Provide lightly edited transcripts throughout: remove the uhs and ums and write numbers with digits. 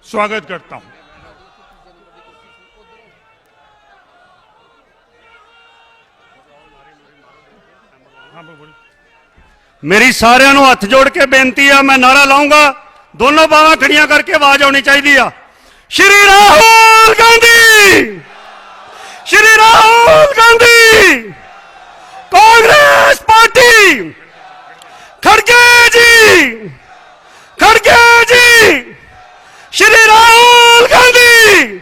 स्वागत करता हूं। मेरी सारिਆਂ ਨੂੰ हथ जोड़ के बेनती है, मैं नारा लाऊंगा, दोनों बाहां खड़ियां करके आवाज आनी चाहिए। श्री राहुल गांधी, श्री राहुल गांधी, कांग्रेस पार्टी, खड़गे जी, खड़गे जी, श्री राहुल गांधी,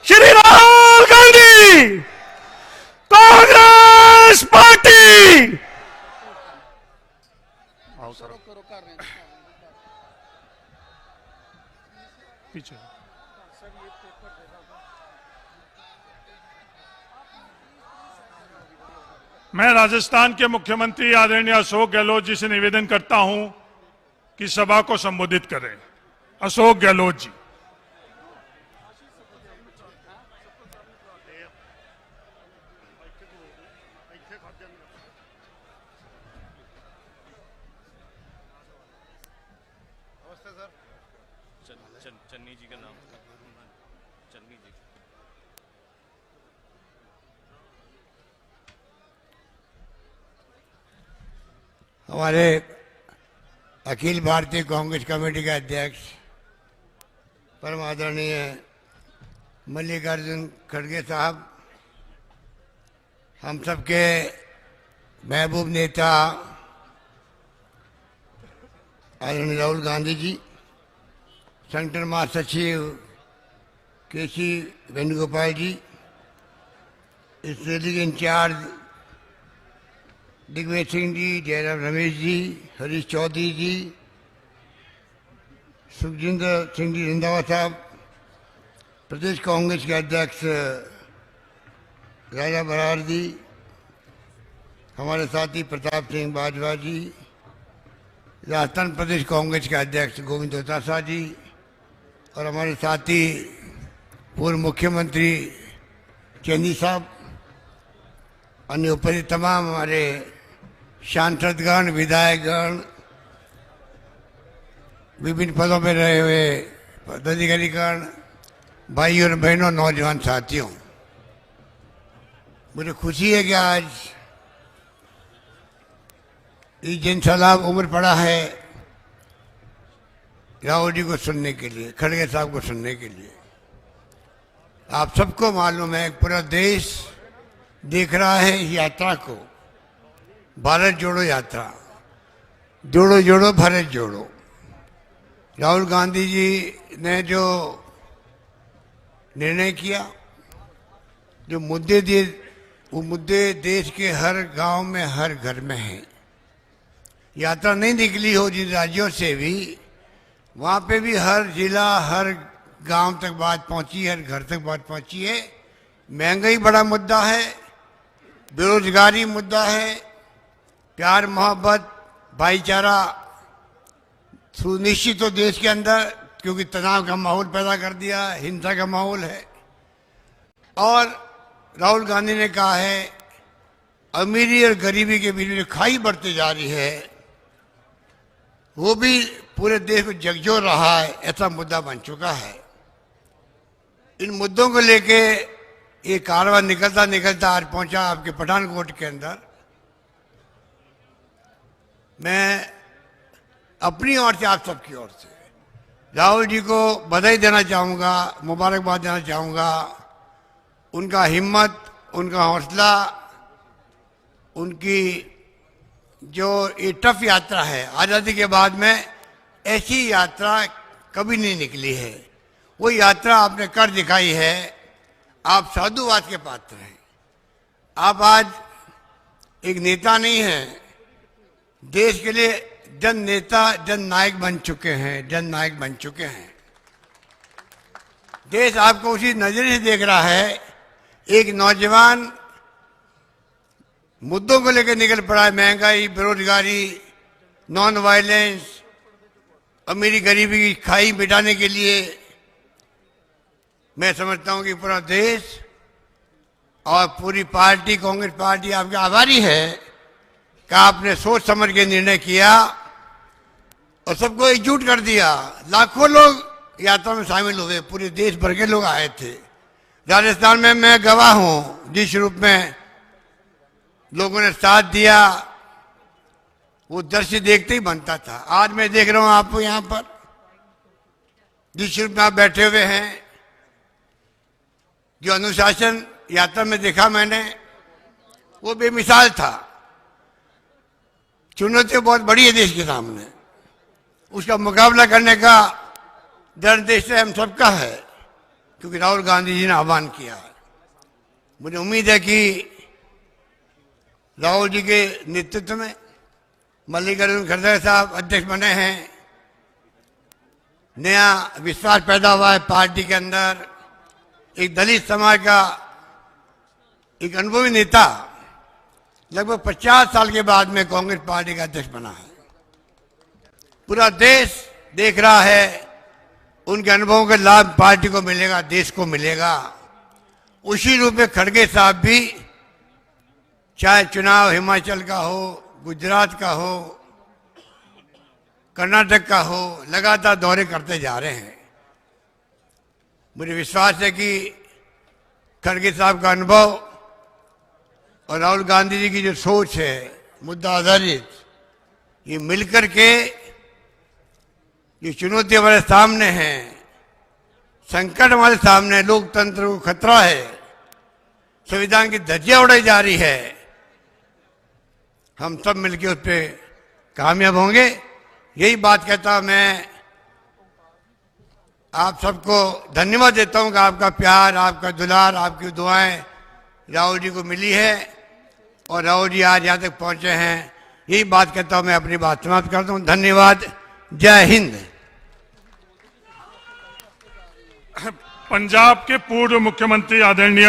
श्री राहुल गांधी, कांग्रेस पार्टी। पीछे मैं राजस्थान के मुख्यमंत्री आदरणीय अशोक गहलोत जी से निवेदन करता हूं कि सभा को संबोधित करें। अशोक गहलोत जी। चन्नी जी का नाम, चन्नी जी। हमारे अखिल भारतीय कांग्रेस कमेटी के अध्यक्ष परम आदरणीय मल्लिकार्जुन खड़गे साहब, हम सबके महबूब नेता आदरणीय राहुल गांधी जी, संगठन महासचिव केसी वेणुगोपाल जी, इस रैली के इंचार्ज दिग्विजय सिंह जी, जयराम रमेश जी, हरीश चौधरी जी, सुखजिंदर सिंह जी रंधावा साहब, प्रदेश कांग्रेस के अध्यक्ष राजा बराड़ जी, हमारे साथी प्रताप सिंह बाजवा जी, राजस्थान प्रदेश कांग्रेस के अध्यक्ष गोविंद दोतासा जी, और हमारे साथी पूर्व मुख्यमंत्री चन्नी साहब, अन्य उपस्थित तमाम हमारे सांसदगण, विधायकगण, विभिन्न पदों पर रहे हुए पदाधिकारीगण, भाइयों और बहनों, नौजवान साथियों, मुझे खुशी है कि आज इस जनसभा उम्र पड़ा है राहुल जी को सुनने के लिए, खड़गे साहब को सुनने के लिए। आप सबको मालूम है, पूरा देश देख रहा है इस यात्रा को, भारत जोड़ो यात्रा, जोड़ो जोड़ो भारत जोड़ो। राहुल गांधी जी ने जो निर्णय किया, जो मुद्दे दिए, वो मुद्दे देश के हर गांव में, हर घर में हैं। यात्रा नहीं निकली हो जिन राज्यों से भी, वहाँ पे भी हर जिला, हर गांव तक बात पहुँची, हर घर तक बात पहुँची है। महंगाई बड़ा मुद्दा है, बेरोजगारी मुद्दा है, प्यार मोहब्बत भाईचारा सुनिश्चित हो देश के अंदर, क्योंकि तनाव का माहौल पैदा कर दिया, हिंसा का माहौल है। और राहुल गांधी ने कहा है अमीरी और गरीबी के बीच में खाई बढ़ती जा रही है, वो भी पूरे देश को झकझोर रहा है, ऐसा मुद्दा बन चुका है। इन मुद्दों को लेके ये कारवां निकलता निकलता आज पहुंचा आपके पठानकोट के अंदर। मैं अपनी ओर से, आप सबकी ओर से राहुल जी को बधाई देना चाहूँगा, मुबारकबाद देना चाहूँगा। उनका हिम्मत, उनका हौसला, उनकी जो ये टफ यात्रा है, आज़ादी के बाद में ऐसी यात्रा कभी नहीं निकली है। वो यात्रा आपने कर दिखाई है। आप साधुवाद के पात्र हैं। आप आज एक नेता नहीं हैं, देश के लिए जन नेता, जन नायक बन चुके हैं, जन नायक बन चुके हैं। देश आपको उसी नजरिए से देख रहा है। एक नौजवान मुद्दों को लेकर निकल पड़ा है, महंगाई, बेरोजगारी, नॉन वायलेंस, अमीरी गरीबी की खाई मिटाने के लिए। मैं समझता हूं कि पूरा देश और पूरी पार्टी, कांग्रेस पार्टी आपके आभारी है कि आपने सोच समझ के निर्णय किया और सबको एकजुट कर दिया। लाखों लोग यात्रा में शामिल हुए, पूरे देश भर के लोग आए थे। राजस्थान में मैं गवाह हूं, जिस रूप में लोगों ने साथ दिया, वो दृश्य देखते ही बनता था। आज मैं देख रहा हूं आपको यहां पर, जिस रूप में आप बैठे हुए हैं, जो अनुशासन यात्रा में देखा मैंने, वो बेमिसाल था। चुनौती बहुत बड़ी है देश के सामने, उसका मुकाबला करने का दृढ़ निश्चय हम सबका है, क्योंकि राहुल गांधी जी ने आह्वान किया है। मुझे उम्मीद है कि राहुल जी के नेतृत्व में मल्लिकार्जुन खड़गे साहब अध्यक्ष बने हैं, नया विश्वास पैदा हुआ है पार्टी के अंदर। एक दलित समाज का एक अनुभवी नेता लगभग 50 साल के बाद में कांग्रेस पार्टी का अध्यक्ष बना है। पूरा देश देख रहा है, उनके अनुभवों का लाभ पार्टी को मिलेगा, देश को मिलेगा। उसी रूप में खड़गे साहब भी, चाहे चुनाव हिमाचल का हो, गुजरात का हो, कर्नाटक का हो, लगातार दौरे करते जा रहे हैं। मुझे विश्वास है कि खड़गे साहब का अनुभव और राहुल गांधी जी की जो सोच है मुद्दा आधारित, ये मिलकर के ये चुनौती हमारे सामने है, संकट हमारे सामने, लोकतंत्र को खतरा है, संविधान की धज्जियां उड़ाई जा रही है, हम सब मिलकर उस पर कामयाब होंगे। यही बात कहता मैं आप सबको धन्यवाद देता हूं कि आपका प्यार, आपका दुलार, आपकी दुआएं राहुल जी को मिली है और राहुल जी आज यहाँ तक पहुंचे हैं। यही बात कहता हूं, मैं अपनी बात समाप्त करता हूं। धन्यवाद। जय हिंद। पंजाब के पूर्व मुख्यमंत्री आदरणीय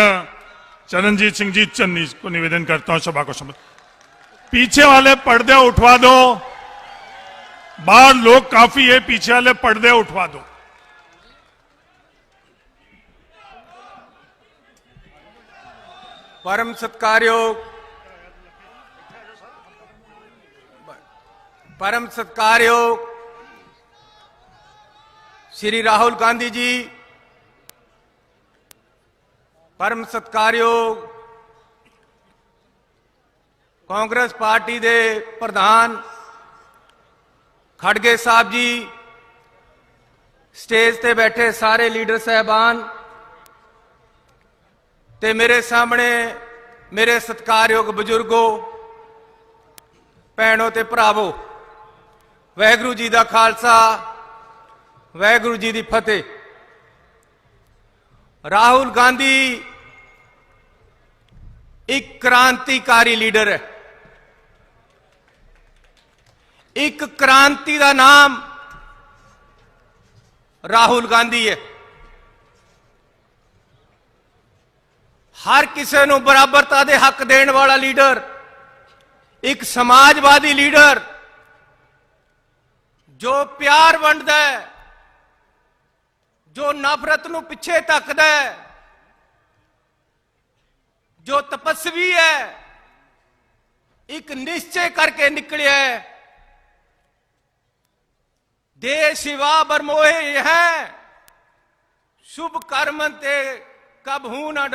चरणजीत सिंह जी चन्नी को निवेदन करता हूं सभा को समझ। पीछे वाले पर्दे उठवा दो, बाहर लोग काफी है, पीछे वाले पर्दे उठवा दो। परम सत्कारयोग श्री राहुल गांधी जी, परम सत्कारयोग कांग्रेस पार्टी दे प्रधान खड़गे साहब जी, स्टेज ते बैठे सारे लीडर साहबान ते मेरे सामने मेरे सत्कारयोग बुजुर्गों, भैनों ते भरावो, वाहिगुरू जी का खालसा, वाहिगुरू जी की फतेह। राहुल गांधी एक क्रांतिकारी लीडर है। एक क्रांति का नाम राहुल गांधी है। हर किसी को बराबरता दे हक देने वाला लीडर, एक समाजवादी लीडर जो प्यार वंडदा है, जो नफरत नूं पिछे तकदा है, जो तपस्वी है, एक निश्चय करके निकलिया है, देश सेवा बरमोहे है, शुभ कर्म ते कब हूं ना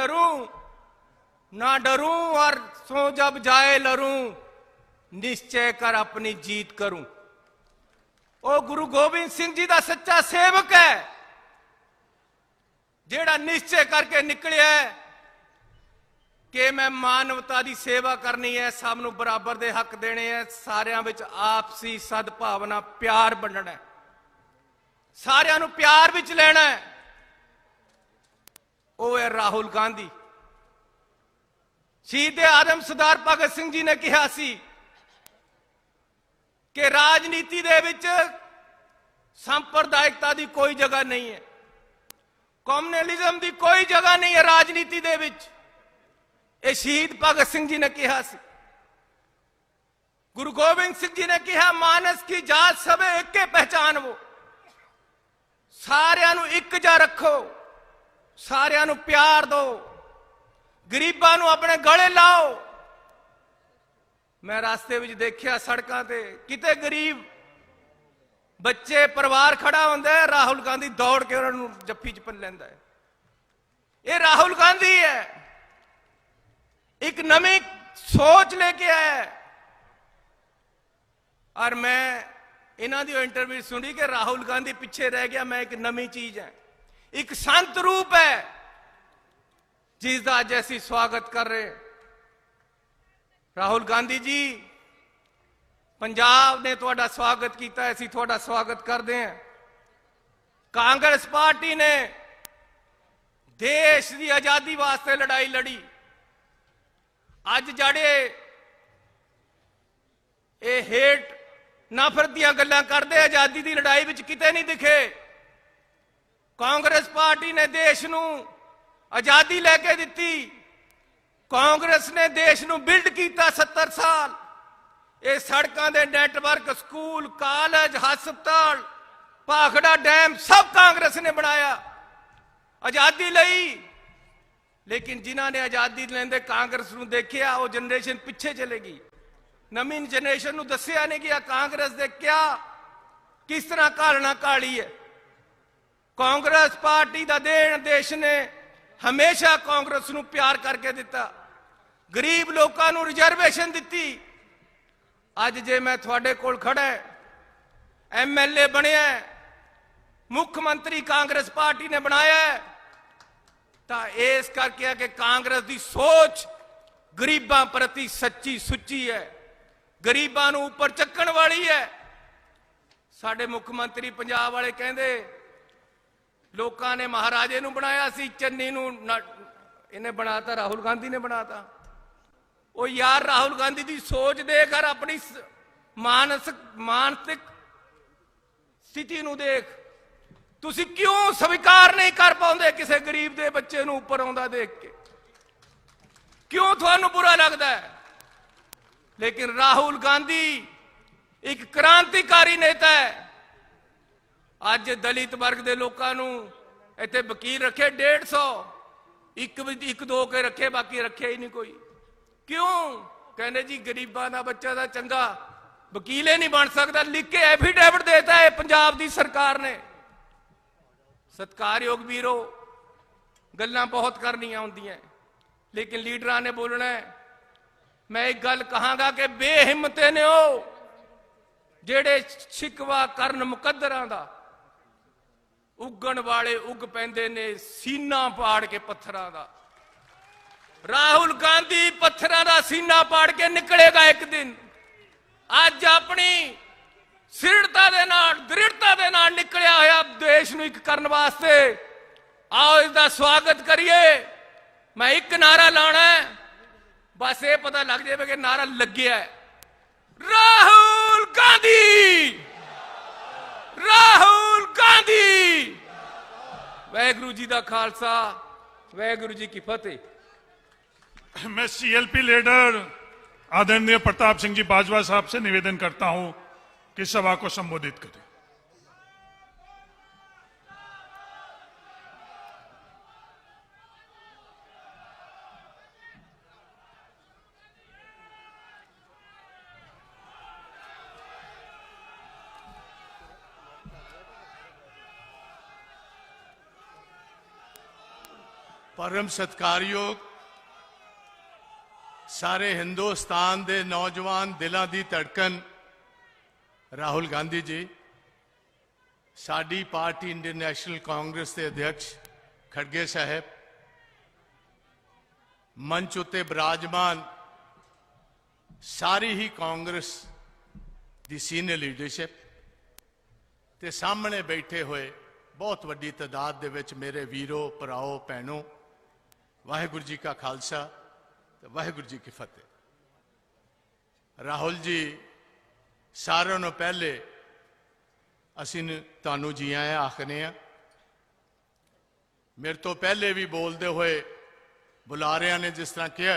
डरूं और सो जब जाए लरूं, निश्चय कर अपनी जीत करूं। ओ गुरु गोबिंद सिंह जी का सच्चा सेवक है, जेड़ा निश्चय करके निकलिया है कि मैं मानवता की सेवा करनी है, सबनों बराबर दे हक देने हैं, सारियां विच आपसी सद्भावना प्यार वंडना है, सारियां नूं प्यार विच लेना है। वो है राहुल गांधी। शहीद आदम सरदार भगत सिंह जी ने कहा सी कि राजनीति दे विच सांप्रदायिकता की कोई जगह नहीं है, कम्युनलिज्म की कोई जगह नहीं है राजनीति दे विच। ये शहीद भगत सिंह जी ने कहा सी। गुरु गोबिंद सिंह जी ने कहा, मानस की जात सब एक के पहचान वो, सारियां नूं एक जा रखो, सारियां नूं प्यार दो, गरीबां नूं अपने गले लाओ। मैं रास्ते विच देखिया सड़कां ते किते गरीब ਬੱਚੇ ਪਰਿਵਾਰ ਖੜਾ ਹੁੰਦਾ ਹੈ, ਰਾਹੁਲ ਗਾਂਧੀ ਦੌੜ ਕੇ ਉਹਨਾਂ ਨੂੰ ਜੱਫੀ 'ਚ ਪੰਨ ਲੈਂਦਾ ਹੈ। ਇਹ ਰਾਹੁਲ ਗਾਂਧੀ ਹੈ, ਇੱਕ ਨਵੀਂ ਸੋਚ ਲੈ ਕੇ ਆਇਆ ਹੈ। और मैं इन्हों की इंटरव्यू सुनी कि राहुल गांधी पिछे रह गया, मैं एक नवी चीज है, एक संत रूप है जिसका अज असी स्वागत कर रहे। राहुल गांधी जी, पंजाब ने तुहाडा स्वागत किया, असी तुहाडा स्वागत करते हैं। कांग्रेस पार्टी ने देश की आजादी वास्ते लड़ाई लड़ी। अज जड़े ये हेट नफरत दी गल्लां करदे, आजादी की लड़ाई विच किते नहीं दिखे। कांग्रेस पार्टी ने देश नूं आजादी लैके दिती। कांग्रेस ने देश नूं बिल्ड किया 70 साल। ये सड़कों के नैटवर्क, स्कूल, कॉलेज, हस्पताल, भाखड़ा डैम सब कांग्रेस ने बनाया आजादी लई। लेकिन जिन्होंने आजादी लेंदे कांग्रेस नूं देखिया, वो जनरेशन पिछे चलेगी। नवीं जनरेशन नूं दस्सिया नहीं गया कांग्रेस दे क्या किस तरह घालना घाली है। कांग्रेस पार्टी का देश ने हमेशा कांग्रेस नूं प्यार करके दिता, गरीब लोगों नूं रिजर्वेशन दिती। अज जे मैं थोड़े कोल खड़ा है, MLA बनया, मुख्यमंत्री कांग्रेस पार्टी ने बनाया है, तो इस करके है कि कांग्रेस की सोच गरीबां प्रति सच्ची सुच्ची है, गरीबां नूं उपर चक्कण वाली है। साडे मुख्यमंत्री पंजाब वाले कहंदे लोकां ने महाराजे नूं बनाया सी, चन्नी नूं इन्हें बनाता, राहुल गांधी ने बनाता। ओ यार, राहुल गांधी की सोच देख और अपनी मानसिक स्थिति नूं देख। तुसी क्यों स्वीकार नहीं कर पाउंदे किसी गरीब दे बच्चे नूं उपर आउंदा देख के? क्यों तुहानूं बुरा लगदा है? लेकिन राहुल गांधी एक क्रांतिकारी नेता है। अज दलित वर्ग के लोगों नूं इत्थे वकील रखे 150, एक दो के रखे, बाकी रखे ही नहीं कोई। क्यों? कहने जी गरीबां दा बच्चा दा चंगा वकील ही नहीं बन सकता, लिख के एफिडेविट देता है पंजाब की सरकार ने। सत्कारयोग वीरो, गल्लां बहुत करनियां होंदियां, लेकिन लीडरां ने बोलना है। मैं एक गल कहांगा कि बेहिम्मते ने हो जेड़े शिकवा करन मुकद्दरां दा, उगण वाले उग पैंदे ने सीना पाड़ के पत्थरां दा। राहुल गांधी पत्थरां दा सीना पाड़ के निकलेगा एक दिन। अज अपनी सिरता दे नाल, दृढ़ता दे नाल निकलिया होया देश नूं इक करन वास्ते। आओ इसदा स्वागत करिए। मैं एक नारा लाना है, बस ये पता लग जाए कि नारा लग गया है। राहुल गांधी, राहुल गांधी। वाहिगुरू जी का खालसा, वाहिगुरू जी की फतेह। मैं CLP लीडर आदरणीय प्रताप सिंह जी बाजवा साहब से निवेदन करता हूं कि सभा को संबोधित करें। परम सत्कारयोग सारे हिंदुस्तान के नौजवान दिलों की धड़कन राहुल गांधी जी, साडी पार्टी इंडियन नेशनल कांग्रेस के अध्यक्ष खड़गे साहब, मंच उत्ते विराजमान सारी ही कांग्रेस की सीनियर लीडरशिप ते सामने बैठे हुए बहुत वड्डी तादाद दे विच मेरे वीरों, भराओ, भैनों, वाहिगुरू जी का खालसा, वाहिगुरू जी की फतेह। राहुल जी, सारों ने पहले असीं तुहानूं जी आया आखने आ। मेरे तो पहले भी बोलते हुए बुलारिया ने जिस तरह कहा,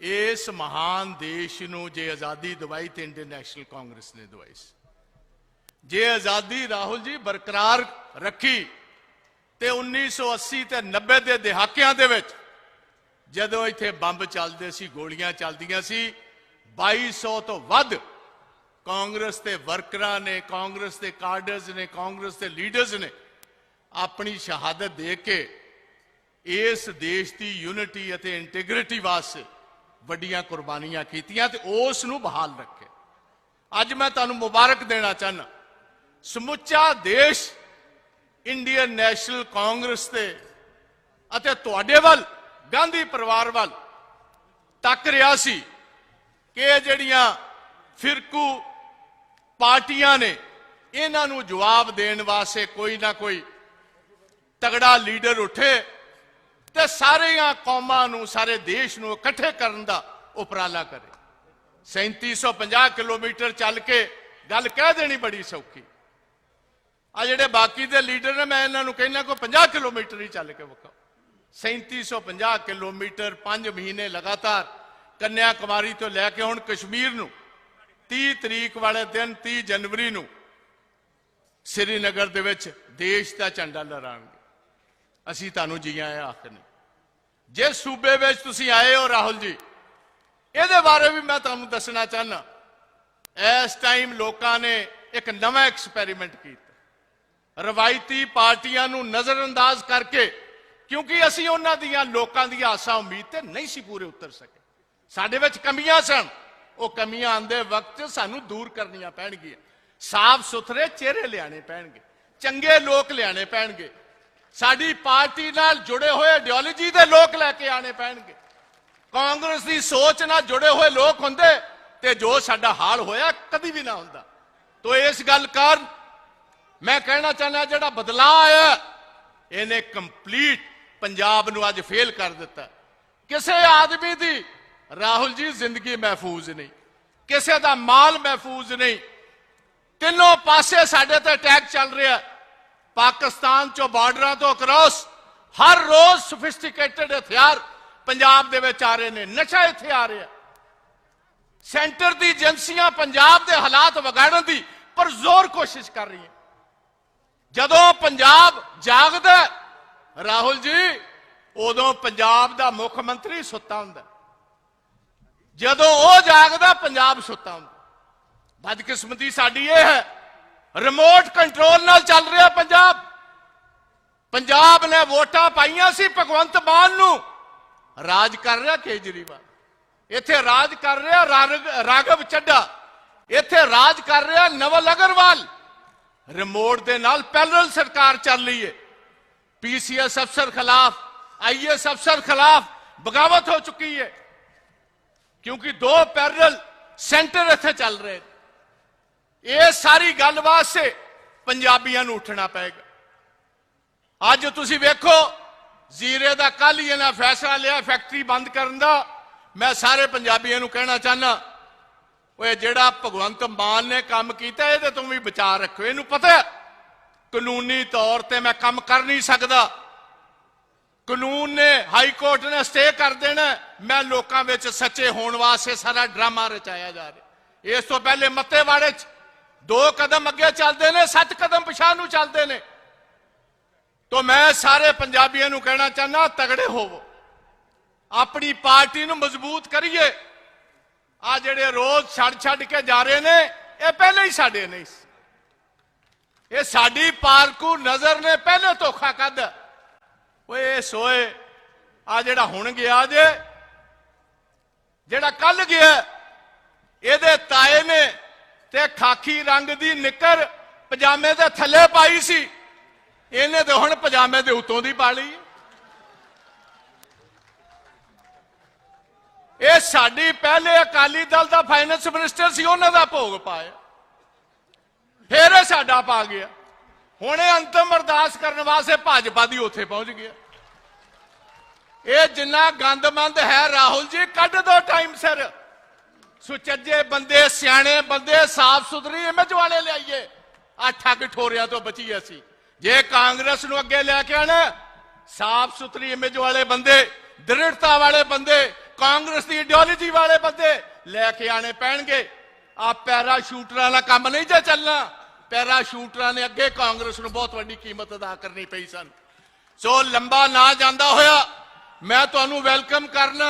इस महान देश नूं जे आज़ादी दवाई तो इंडियन नेशनल कांग्रेस ने दवाई सी। जे आज़ादी राहुल जी बरकरार रखी तो 1980 ते 90 के दहाकियां दे विच जदों इत्थे बंब चलते सी, गोलियां चलदियां सी, 2200 तो वध ਕਾਂਗਰਸ ਦੇ ਵਰਕਰਾਂ ਨੇ, ਕਾਂਗਰਸ ਦੇ ਕਾਡਰਸ ਨੇ, ਕਾਂਗਰਸ ਦੇ ਲੀਡਰਸ ਨੇ ਆਪਣੀ ਸ਼ਹਾਦਤ ਦੇ ਕੇ ਇਸ ਦੇਸ਼ ਦੀ ਯੂਨਿਟੀ ਅਤੇ ਇੰਟੀਗ੍ਰਿਟੀ ਵਾਸਤੇ ਵੱਡੀਆਂ ਕੁਰਬਾਨੀਆਂ ਕੀਤੀਆਂ ਤੇ ਉਸ ਨੂੰ ਬਹਾਲ ਰੱਖਿਆ। ਅੱਜ ਮੈਂ ਤੁਹਾਨੂੰ ਮੁਬਾਰਕ ਦੇਣਾ ਚਾਹਨਾ, ਸਮੁੱਚਾ ਦੇਸ਼ ਇੰਡੀਅਨ ਨੈਸ਼ਨਲ ਕਾਂਗਰਸ ਤੇ ਅਤੇ ਤੁਹਾਡੇ ਵੱਲ ਗਾਂਧੀ ਪਰਿਵਾਰ ਵੱਲ ਤੱਕ ਰਿਹਾ ਸੀ ਕਿ ਇਹ ਜਿਹੜੀਆਂ ਫਿਰਕੂ ਪਾਰਟੀਆਂ ਨੇ ਇਹਨਾਂ ਨੂੰ ਜਵਾਬ ਦੇਣ ਵਾਸਤੇ ਕੋਈ ਨਾ ਕੋਈ ਤਗੜਾ ਲੀਡਰ ਉੱਠੇ ਤੇ ਸਾਰੀਆਂ ਕੌਮਾਂ ਨੂੰ, ਸਾਰੇ ਦੇਸ਼ ਨੂੰ ਇਕੱਠੇ ਕਰਨ ਦਾ ਉਪਰਾਲਾ ਕਰੇ। 3750 ਕਿਲੋਮੀਟਰ ਚੱਲ ਕੇ ਗੱਲ ਕਹਿ ਦੇਣੀ ਬੜੀ ਸੌਖੀ। ਆ ਜਿਹੜੇ ਬਾਕੀ ਦੇ ਲੀਡਰ ਨੇ ਮੈਂ ਇਹਨਾਂ ਨੂੰ ਕਹਿੰਦਾ ਕੋਈ 50 ਕਿਲੋਮੀਟਰ ਹੀ ਚੱਲ ਕੇ ਵਿਖਾਓ। 3750 ਕਿਲੋਮੀਟਰ 5 ਮਹੀਨੇ ਲਗਾਤਾਰ ਕੰਨਿਆ ਕੁਮਾਰੀ ਤੋਂ ਲੈ ਕੇ ਹੁਣ ਕਸ਼ਮੀਰ ਨੂੰ 30 ਤਰੀਕ ਵਾਲੇ ਦਿਨ 30 ਜਨਵਰੀ ਨੂੰ ਸ੍ਰੀਨਗਰ ਦੇ ਵਿੱਚ ਦੇਸ਼ ਦਾ ਝੰਡਾ ਲਹਿਰਾਣਗੇ। ਅਸੀਂ ਤੁਹਾਨੂੰ ਜੀ ਆਇਆਂ ਆਖਦੇ। ਜਿਸ ਸੂਬੇ ਵਿੱਚ ਤੁਸੀਂ ਆਏ ਹੋ ਰਾਹੁਲ ਜੀ, ਇਹਦੇ ਬਾਰੇ ਵੀ ਮੈਂ ਤੁਹਾਨੂੰ ਦੱਸਣਾ ਚਾਹਨਾ। ਇਸ ਟਾਈਮ ਲੋਕਾਂ ਨੇ ਇੱਕ ਨਵਾਂ ਐਕਸਪੈਰੀਮੈਂਟ ਕੀਤਾ, ਰਵਾਇਤੀ ਪਾਰਟੀਆਂ ਨੂੰ ਨਜ਼ਰਅੰਦਾਜ਼ ਕਰਕੇ, ਕਿਉਂਕਿ ਅਸੀਂ ਉਹਨਾਂ ਦੀਆਂ ਲੋਕਾਂ ਦੀਆਂ ਆਸਾਂ ਉਮੀਦ ਤੇ ਨਹੀਂ ਸੀ ਪੂਰੇ ਉਤਰ ਸਕੇ। ਸਾਡੇ ਵਿੱਚ ਕਮੀਆਂ ਸਨ, ਉਹ ਕਮੀਆਂ ਆਉਂਦੇ ਵਕਤ ਸਾਨੂੰ ਦੂਰ ਕਰਨੀਆਂ ਪੈਣਗੀਆਂ। ਸਾਫ਼ ਸੁਥਰੇ ਚਿਹਰੇ ਲਿਆਣੇ ਪੈਣਗੇ, ਚੰਗੇ ਲੋਕ ਲਿਆਣੇ ਪੈਣਗੇ, ਸਾਡੀ ਪਾਰਟੀ ਨਾਲ ਜੁੜੇ ਹੋਏ ਆਈਡੀਓਲੋਜੀ ਦੇ ਲੋਕ ਲੈ ਕੇ ਆਣੇ ਪੈਣਗੇ। ਕਾਂਗਰਸ ਦੀ ਸੋਚ ਨਾਲ ਜੁੜੇ ਹੋਏ ਲੋਕ ਹੁੰਦੇ ਤੇ ਜੋ ਸਾਡਾ ਹਾਲ ਹੋਇਆ ਕਦੀ ਵੀ ਨਾ ਹੁੰਦਾ। ਤੋ ਇਸ ਗੱਲ ਕਾਰਨ ਮੈਂ ਕਹਿਣਾ ਚਾਹੁੰਦਾ, ਜਿਹੜਾ ਬਦਲਾਅ ਆਇਆ ਇਹਨੇ ਕੰਪਲੀਟ ਪੰਜਾਬ ਨੂੰ ਅੱਜ ਫੇਲ ਕਰ ਦਿੱਤਾ। ਕਿਸੇ ਆਦਮੀ ਦੀ ਰਾਹੁਲ ਜੀ ਜ਼ਿੰਦਗੀ ਮਹਿਫੂਜ਼ ਨਹੀਂ, ਕਿਸੇ ਦਾ ਮਾਲ ਮਹਿਫੂਜ਼ ਨਹੀਂ। ਤਿੰਨੋਂ ਪਾਸੇ ਸਾਡੇ ਤੇ ਅਟੈਕ ਚੱਲ ਰਿਹਾ। ਪਾਕਿਸਤਾਨ ਚੋਂ ਬਾਰਡਰਾਂ ਤੋਂ ਅਕ੍ਰੋਸ ਹਰ ਰੋਜ਼ ਸੋਫਿਸਟੀਕੇਟਡ ਹਥਿਆਰ ਪੰਜਾਬ ਦੇ ਵਿੱਚ ਆ ਰਹੇ ਨੇ, ਨਸ਼ਾ ਇੱਥੇ ਆ ਰਿਹਾ। ਸੈਂਟਰ ਦੀ ਏਜੰਸੀਆਂ ਪੰਜਾਬ ਦੇ ਹਾਲਾਤ ਵਿਗਾੜਨ ਦੀ ਪਰਜ਼ੋਰ ਕੋਸ਼ਿਸ਼ ਕਰ ਰਹੀਆਂ। ਜਦੋਂ ਪੰਜਾਬ ਜਾਗਦਾ ਰਾਹੁਲ ਜੀ, ਉਦੋਂ ਪੰਜਾਬ ਦਾ ਮੁੱਖ ਮੰਤਰੀ ਸੁੱਤਾ ਹੁੰਦਾ। ਜਦੋਂ ਉਹ ਜਾਗਦਾ ਪੰਜਾਬ ਸੁੱਤਾ ਹੁੰਦਾ। ਬਦਕਿਸਮਤੀ ਸਾਡੀ ਇਹ ਹੈ, ਰਿਮੋਟ ਕੰਟਰੋਲ ਨਾਲ ਚੱਲ ਰਿਹਾ ਪੰਜਾਬ। ਪੰਜਾਬ ਨੇ ਵੋਟਾਂ ਪਾਈਆਂ ਸੀ ਭਗਵੰਤ ਮਾਨ ਨੂੰ, ਰਾਜ ਕਰ ਰਿਹਾ ਕੇਜਰੀਵਾਲ। ਇੱਥੇ ਰਾਜ ਕਰ ਰਿਹਾ ਰਾਘਵ ਚੱਡਾ, ਇੱਥੇ ਰਾਜ ਕਰ ਰਿਹਾ ਨਵਲ ਅਗਰਵਾਲ। ਰਿਮੋਟ ਦੇ ਨਾਲ ਪੈਰਲਲ ਸਰਕਾਰ ਚੱਲ ਰਹੀ ਹੈ। ਪੀਸੀਐਸ ਅਫਸਰ ਖਿਲਾਫ, ਆਈਐਸ ਅਫਸਰ ਖਿਲਾਫ ਬਗਾਵਤ ਹੋ ਚੁੱਕੀ ਹੈ, ਕਿਉਂਕਿ ਦੋ ਪੈਰਲਲ ਸੈਂਟਰ ਇੱਥੇ ਚੱਲ ਰਹੇ। ਇਹ ਸਾਰੀ ਗੱਲ ਵਾਸਤੇ ਪੰਜਾਬੀਆਂ ਨੂੰ ਉੱਠਣਾ ਪਏਗਾ। ਅੱਜ ਤੁਸੀਂ ਵੇਖੋ, ਜ਼ੀਰੇ ਦਾ ਕੱਲ ਹੀ ਇਹਨਾਂ ਫੈਸਲਾ ਲਿਆ ਫੈਕਟਰੀ ਬੰਦ ਕਰਨ ਦਾ। ਮੈਂ ਸਾਰੇ ਪੰਜਾਬੀਆਂ ਨੂੰ ਕਹਿਣਾ ਚਾਹਨਾ, ਉਹ ਜਿਹੜਾ ਭਗਵੰਤ ਮਾਨ ਨੇ ਕੰਮ ਕੀਤਾ ਇਹਦੇ ਤੋਂ ਵੀ ਬਚਾ ਰੱਖੋ। ਇਹਨੂੰ ਪਤਾ ਕਾਨੂੰਨੀ ਤੌਰ ਤੇ ਮੈਂ ਕੰਮ ਕਰ ਨਹੀਂ ਸਕਦਾ, ਕਾਨੂੰਨ ਨੇ, ਹਾਈ ਕੋਰਟ ਨੇ ਸਟੇ ਕਰ ਦੇਣਾ। ਮੈਂ ਲੋਕਾਂ ਵਿੱਚ ਸੱਚੇ ਹੋਣ ਵਾਸਤੇ ਸਾਰਾ ਡਰਾਮਾ ਰਚਾਇਆ ਜਾ ਰਿਹਾ। ਇਸ ਤੋਂ ਪਹਿਲੇ ਮੱਤੇਵਾੜੇ 'ਚ 2 ਕਦਮ ਅੱਗੇ ਚੱਲਦੇ ਨੇ, 7 ਕਦਮ ਪਿਛਾਂਹ ਨੂੰ ਚੱਲਦੇ ਨੇ। तो मैं सारे पंजाबियों को कहना चाहना, तगड़े होवो, अपनी पार्टी ਨੂੰ मजबूत करिए। आ ਜਿਹੜੇ रोज छड़ के जा रहे ने, ये पहले ही साडे नहीं, ये साडी पार्कू नजर ने पहले धोखा कर ये सोए। आ ਜਿਹੜਾ ਹੁਣ गया जे, ਜਿਹੜਾ कल गया, ਇਹਦੇ ताए ने ते खाकी रंग दी निकर पजामे दे थले पाई सी, ਇਹਨੇ ਤੇ ਹੁਣ ਪਜਾਮੇ ਦੇ ਉੱਤੋਂ ਦੀ ਪਾ ਲਈ। ਇਹ ਸਾਡੀ ਪਹਿਲੇ ਅਕਾਲੀ ਦਲ ਦਾ ਫਾਈਨੈਂਸ ਮਿਨਿਸਟਰ ਸੀ, ਉਹਨਾਂ ਦਾ ਭੋਗ ਪਾਇਆ, ਫਿਰ ਇਹ ਸਾਡਾ ਪਾ ਗਿਆ। ਹੁਣ ਇਹ ਅੰਤਮ ਅਰਦਾਸ ਕਰਨ ਵਾਸਤੇ ਭਾਜਪਾ ਦੀ ਉੱਥੇ ਪਹੁੰਚ ਗਿਆ। ਇਹ ਜਿੰਨਾ ਗੰਦਮੰਦ ਹੈ ਰਾਹੁਲ ਜੀ, ਕੱਢ ਦੋ ਟਾਈਮ ਸਿਰ। ਸੁਚੱਜੇ ਬੰਦੇ, ਸਿਆਣੇ ਬੰਦੇ, ਸਾਫ਼ ਸੁਥਰੀ ਇਮੇਜ ਵਾਲੇ ਲਿਆਈਏ। ਆ ਠੱਗ ਠੋਰਿਆਂ ਤੋਂ ਬਚੀਏ ਅਸੀਂ। ਜੇ ਕਾਂਗਰਸ ਨੂੰ ਅੱਗੇ ਲੈ ਕੇ ਆਣਾ, ਸਾਫ਼ ਸੁਥਰੀ ਇਮੇਜ ਵਾਲੇ ਬੰਦੇ, ਦ੍ਰਿੜਤਾ ਵਾਲੇ ਬੰਦੇ, ਕਾਂਗਰਸ ਦੀ ਆਈਡੀਓਲੋਜੀ ਵਾਲੇ ਬੰਦੇ ਲੈ ਕੇ ਆਣੇ ਪੈਣਗੇ। ਆ ਪੈਰਾਸ਼ੂਟਰਾਂ ਦਾ ਕੰਮ ਨਹੀਂ ਜੇ ਚੱਲਣਾ। ਪੈਰਾਸ਼ੂਟਰਾਂ ਨੇ ਅੱਗੇ ਕਾਂਗਰਸ ਨੂੰ ਬਹੁਤ ਵੱਡੀ ਕੀਮਤ ਅਦਾ ਕਰਨੀ ਪਈ ਸਨ। ਸੋ ਲੰਬਾ ਨਾ ਜਾਂਦਾ ਹੋਇਆ ਮੈਂ ਤੁਹਾਨੂੰ ਵੈਲਕਮ ਕਰਨਾ।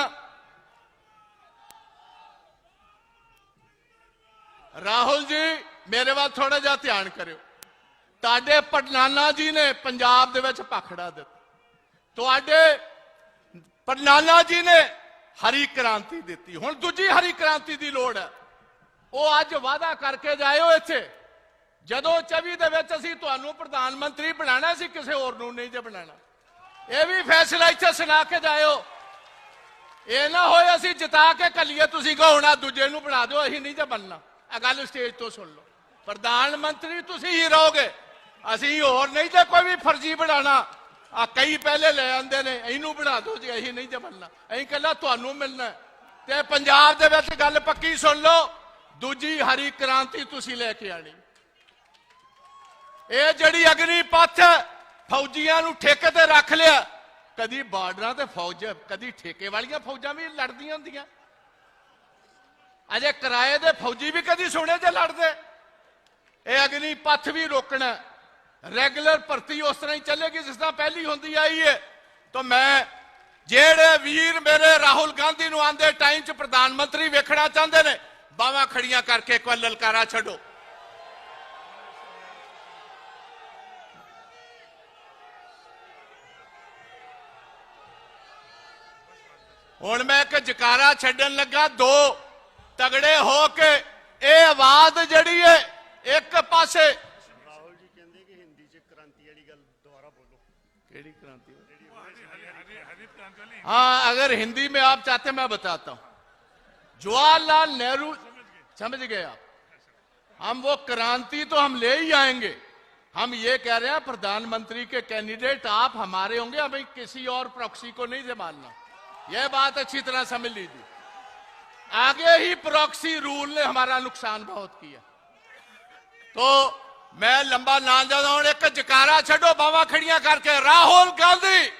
ਰਾਹੁਲ ਜੀ ਮੇਰੇ ਵੱਲ ਥੋੜਾ ਜਿਹਾ ਧਿਆਨ ਕਰਿਓ। ਤੁਹਾਡੇ ਪਟਨਾਨਾ ਜੀ ਨੇ ਪੰਜਾਬ ਦੇ ਵਿੱਚ ਭਾਖੜਾ ਦਿੱਤਾ, ਤੁਹਾਡੇ ਪਟਨਾਨਾ ਜੀ ਨੇ ਹਰੀ ਕ੍ਰਾਂਤੀ ਦਿੱਤੀ। ਹੁਣ ਦੂਜੀ ਹਰੀ ਕ੍ਰਾਂਤੀ ਦੀ ਲੋੜ ਹੈ। ਉਹ ਅੱਜ ਵਾਅਦਾ ਕਰਕੇ ਜਾਇਓ ਇੱਥੇ, ਜਦੋਂ 24 ਦੇ ਵਿੱਚ ਅਸੀਂ ਤੁਹਾਨੂੰ ਪ੍ਰਧਾਨ ਮੰਤਰੀ ਬਣਾਣਾ ਸੀ, ਕਿਸੇ ਹੋਰ ਨੂੰ ਨਹੀਂ ਜੇ ਬਣਾਣਾ। ਇਹ ਵੀ ਫੈਸਲਾ ਇੱਥੇ ਸੁਣਾ ਕੇ ਜਾਇਓ। ਇਹ ਨਾ ਹੋਏ ਅਸੀਂ ਜਿਤਾ ਕੇ ਕੱਲੀਏ, ਤੁਸੀਂ ਕਹੋ ਹੁਣ ਦੂਜੇ ਨੂੰ ਬਣਾ ਦਿਓ, ਅਸੀਂ ਨਹੀਂ ਜੇ ਬਣਨਾ। ਇਹ ਗੱਲ ਸਟੇਜ ਤੋਂ ਸੁਣ ਲਓ। ਪ੍ਰਧਾਨ ਮੰਤਰੀ ਤੁਸੀਂ ਹੀ ਰਹੋਗੇ, ਅਸੀਂ ਹੋਰ ਨਹੀਂ ਤੇ ਕੋਈ ਵੀ ਫਰਜ਼ੀ ਬਣਾਣਾ। ਆ ਕਈ ਪਹਿਲੇ ਲੈ ਆਂਦੇ ਨੇ, ਇਹਨੂੰ ਬਣਾ ਦਿਓ ਜੀ, ਅਸੀਂ ਨਹੀਂ ਜੇ ਬਣਨਾ, ਅਸੀਂ ਕੱਲਾ ਤੁਹਾਨੂੰ ਮਿਲਣਾ। ਤੇ ਪੰਜਾਬ ਦੇ ਵਿੱਚ ਗੱਲ ਪੱਕੀ ਸੁਣ ਲਓ, ਦੂਜੀ ਹਰੀ ਕ੍ਰਾਂਤੀ ਤੁਸੀਂ ਲੈ ਕੇ ਆਣੀ। ਇਹ ਜਿਹੜੀ ਅਗਨੀ ਪੱਥ ਫੌਜੀਆਂ ਨੂੰ ਠੇਕੇ ਤੇ ਰੱਖ ਲਿਆ, ਕਦੀ ਬਾਰਡਰਾਂ ਤੇ ਫੌਜ, ਕਦੀ ਠੇਕੇ ਵਾਲੀਆਂ ਫੌਜਾਂ ਵੀ ਲੜਦੀਆਂ ਹੁੰਦੀਆਂ। ਅਜੇ ਕਿਰਾਏ ਦੇ ਫੌਜੀ ਵੀ ਕਦੀ ਸੁਣੇ ਜੇ ਲੜਦੇ। ਇਹ ਅਗਨੀ ਪੱਥ ਵੀ ਰੋਕਣਾ। ਰੈਗੂਲਰ ਭਰਤੀ ਉਸ ਤਰ੍ਹਾਂ ਹੀ ਚੱਲੇਗੀ ਜਿਸ ਤਰ੍ਹਾਂ ਪਹਿਲੀ ਹੁੰਦੀ ਆਈ ਹੈ। ਤਾਂ ਮੈਂ ਜਿਹੜੇ ਵੀਰ ਮੇਰੇ ਰਾਹੁਲ ਗਾਂਧੀ ਨੂੰ ਆਂਦੇ ਟਾਈਮ 'ਚ ਪ੍ਰਧਾਨ ਮੰਤਰੀ ਵੇਖਣਾ ਚਾਹੁੰਦੇ ਨੇ, ਬਾਹਾਂ ਖੜੀਆਂ ਕਰਕੇ ਇੱਕ ਵਾਰ ਲਲਕਾਰਾ ਛੱਡੋ। ਹੁਣ ਮੈਂ ਇੱਕ ਜਕਾਰਾ ਛੱਡਣ ਲੱਗਾ, ਦੋ ਤਗੜੇ ਹੋ ਕੇ ਇਹ ਆਵਾਜ਼ ਜਿਹੜੀ ਹੈ ਇੱਕ ਪਾਸੇ। ਰਾਹੁਲ ਜੀ ਕਹਿੰਦੇ ਕਿ ਹਿੰਦੀ 'ਚ ਕ੍ਰਾਂਤੀ ਵਾਲੀ ਗੱਲ ਦੁਬਾਰਾ ਬੋਲੋ। केड़ी क्रांति? हाँ, अगर हिंदी में आप चाहते मैं बताता हूं। जवाहरलाल नेहरू, समझ गए आप? हम वो क्रांति तो हम ले ही आएंगे। हम ये कह रहे हैं प्रधानमंत्री के कैंडिडेट आप हमारे होंगे, हमें किसी और प्रॉक्सी को नहीं मानना। यह बात अच्छी तरह समझ लीजिए। आगे ही प्रॉक्सी रूल ने हमारा नुकसान बहुत किया। तो मैं लंबा ना जाता हूं, एक जकारा छो बावा खड़ियां करके, राहुल गांधी,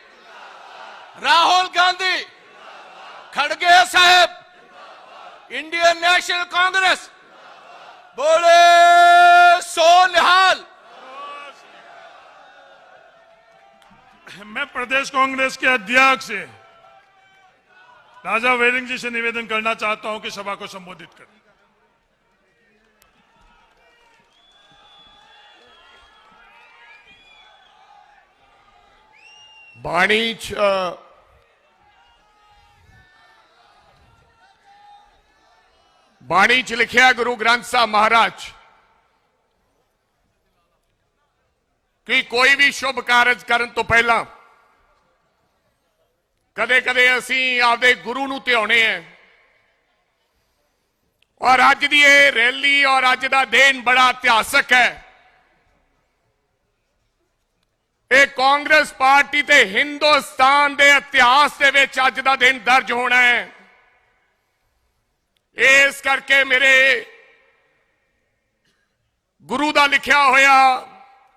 राहुल गांधी, खड़गे साहब, इंडियन नेशनल कांग्रेस, बोले सो निहाल। मैं प्रदेश कांग्रेस के अध्यक्ष राजा वेरिंग जी से निवेदन करना चाहता हूं कि सभा को संबोधित करें। बाणी च लिखिया गुरु ग्रंथ साहब महाराज कि कोई भी शुभ कारज करन तो पहला कदे कदे असी आपदे गुरु नूं ध्याउने हैं। और अज दी ये रैली और अज दा दिन बड़ा इतिहासक है। ये कांग्रेस पार्टी ते हिंदुस्तान दे इतिहास दे विच अज दा दिन दर्ज होना है। इस करके मेरे गुरु दा लिखिया होया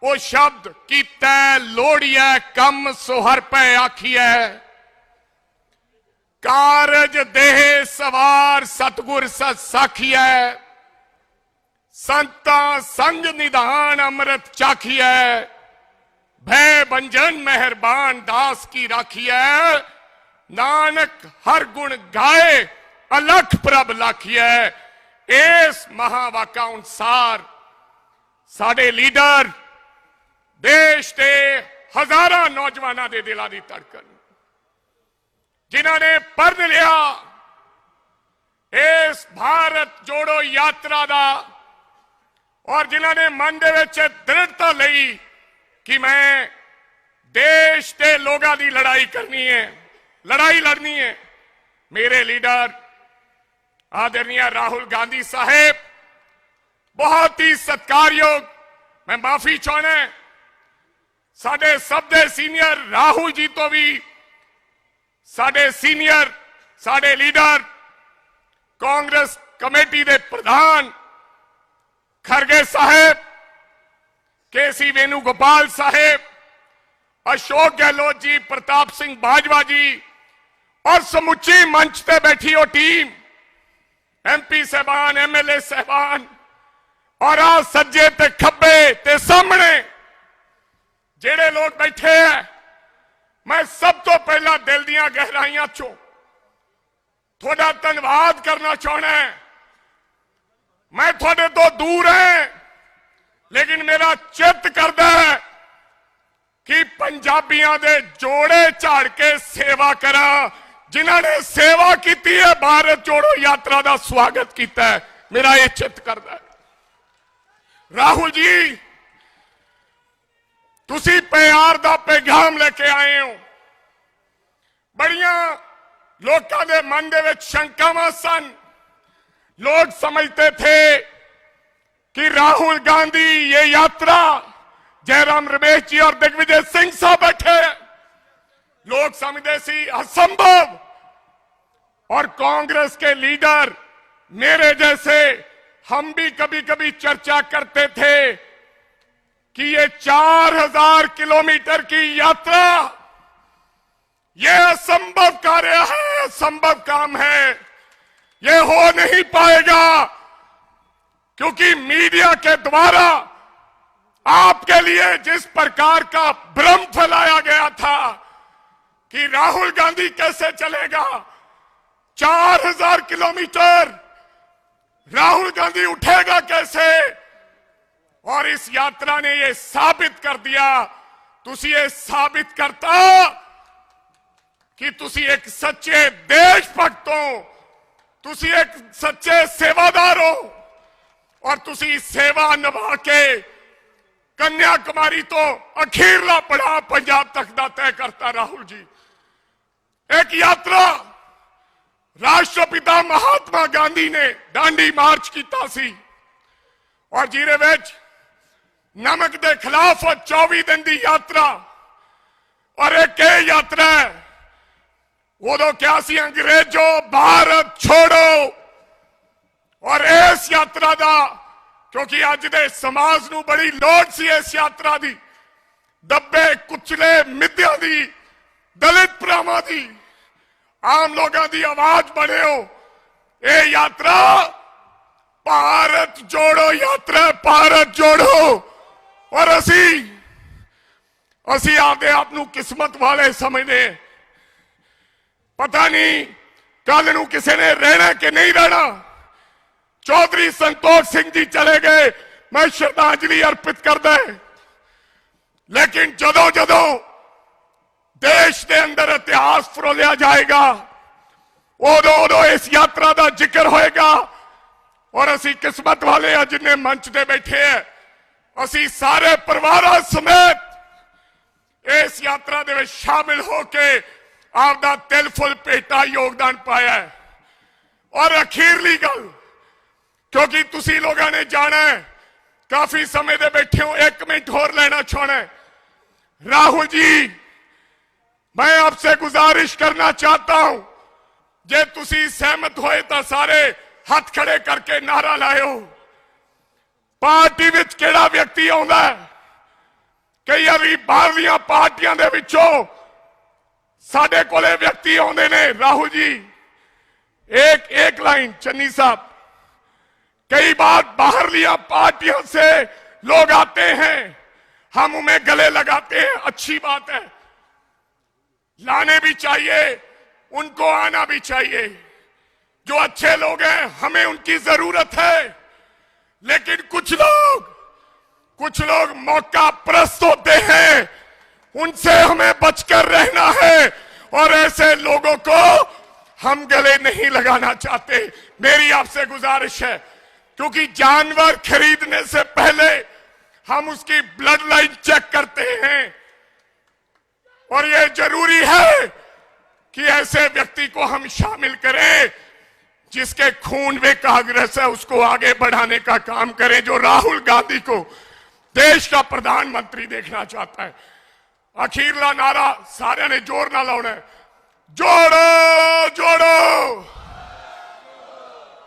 वो शब्द कि तै लोड़िए कम सुहर पे आखिए, कारज देह सवार सतगुर सत साखिए, संता संग निधान अमृत चाखिए, भय भंजन मेहरबान दास की राखिए, नानक हर गुण गाए अलख प्रभ लाखिए। इस महावाका अनुसार साडे लीडर देश के हजारों नौजवानों के दिलों की धड़कन जिन्होंने पढ़ लिया इस भारत जोड़ो यात्रा का, और जिन्होंने मन दे विच दृढ़ता लई कि मैं देश के लोगों की लड़ाई करनी है, लड़ाई लड़नी है। मेरे लीडर आदरणीय राहुल गांधी साहेब बहुत ही सत्कारयोग, मैं माफी चाहना साडे सबदे सीनियर राहुल जी तो भी साडे सीनियर साडे लीडर कांग्रेस कमेटी के प्रधान खरगे साहेब, केसी वेणुगोपाल साहेब, अशोक गहलोत जी, प्रताप सिंह बाजवा जी और समुची मंच पे बैठी हो टीम, एमपी साहबान, एमएलए साहबान और आ सज्जे ते खब्बे ते सामने जेड़े लोग बैठे हैं, मैं सब तो पहला दिल दियां गहराइयां चो थोड़ा धन्यवाद करना चाहना है। मैं थोड़े तो दूर है, लेकिन मेरा चित्त करदा है कि पंजाबियों दे जोड़े झाड़ के सेवा करा, जिन्होंने सेवा की है, भारत जोड़ो यात्रा का स्वागत किया है, मेरा ये चित्त करदा है। राहुल जी, तुसी प्यार का पैगाम लेके आए हो। बड़िया लोगों के मन दे विच शंकावां सन। लोग समझते थे कि राहुल गांधी ये यात्रा, जयराम रमेश जी और दिग्विजय सिंह साहब बैठे, लोग समझते सी असंभव। और कांग्रेस के लीडर मेरे जैसे, हम भी कभी कभी चर्चा करते थे कि ये 4000 किलोमीटर की यात्रा, ये असंभव कार्य है, असंभव काम है, ये हो नहीं पाएगा। क्योंकि मीडिया के द्वारा आपके लिए जिस प्रकार का भ्रम फैलाया गया था कि राहुल गांधी कैसे चलेगा 4000 किलोमीटर, राहुल गांधी उठेगा कैसे। और इस यात्रा ने यह साबित कर दिया, तुसी ये साबित करता कि तुसी एक सच्चे देशभक्त हो, तुसी एक सच्चे सेवादार हो, और तुसी सेवा निभा के कन्याकुमारी तो अखीरला पड़ाव पंजाब तक दा तय करता। राहुल जी, एक यात्रा राष्ट्रपिता महात्मा गांधी ने दांडी मार्च किया सी, और जिहदे विच नमक के खिलाफ 24 दिन की यात्रा, और एक यात्रा उदो क्या सी, अंग्रेजों भारत छोड़ो। और इस यात्रा का, क्योंकि अज दे समाज नूं बड़ी लोड़ सी इस यात्रा की, दबे कुचले मिद्या की, दलित भरावां की, आम लोगों की आवाज बने हो। ये यात्रा भारत जोड़ो यात्रा, भारत जोड़ो। और असी आपदे आप नूं किस्मत वाले समझने। पता नहीं कल नूं किसी ने रहना कि नहीं रहना। चौधरी संतोष सिंह जी चले गए, मैं श्रद्धांजलि अर्पित करदा है, लेकिन जदों जदों देश के अंदर इतिहास फरोलिया जाएगा, उदों उदों इस यात्रा का जिक्र होएगा। और असी किस्मत वाले हैं जिन्हें मंच पे बैठे हैं, असी सारे परिवार समेत इस यात्रा दे विच शामिल होके आपदा तिल फुल पेटा योगदान पाया है। और अखीरली गल, क्योंकि तुसी लोगों ने जाना है, काफी समय दे बैठे हो, 1 मिनट होर लेना चाहना है। राहुल जी, मैं आपसे गुजारिश करना चाहता हूं, जे तुसी सहमत होए तो सारे हाथ खड़े करके नारा लाओ। पार्टी विच केड़ा व्यक्ति आउंदा है? कई बारी बाहरलियां पार्टियां दे विचों साडे कोले व्यक्ति आउंदे ने। राहुल जी, एक लाइन चन्नी साहब, कई बार बाहरलियां पार्टियों से लोग आते हैं, हम उन्हें गले लगाते हैं, अच्छी बात है, लाने भी चाहिए, उनको आना भी चाहिए। जो अच्छे लोग हैं, हमें उनकी जरूरत है। लेकिन कुछ लोग मौका परस्त होते हैं, उनसे हमें बचकर रहना है। और ऐसे लोगों को हम गले नहीं लगाना चाहते। मेरी आपसे गुजारिश है, क्योंकि जानवर खरीदने से पहले हम उसकी ब्लड लाइन चेक करते हैं, और यह जरूरी है कि ऐसे व्यक्ति को हम शामिल करें जिसके खून में कांग्रेस है, उसको आगे बढ़ाने का काम करें, जो राहुल गांधी को देश का प्रधानमंत्री देखना चाहता है। अखीरला नारा सारे ने जोर ना लाना है, जोड़ो जोड़ो,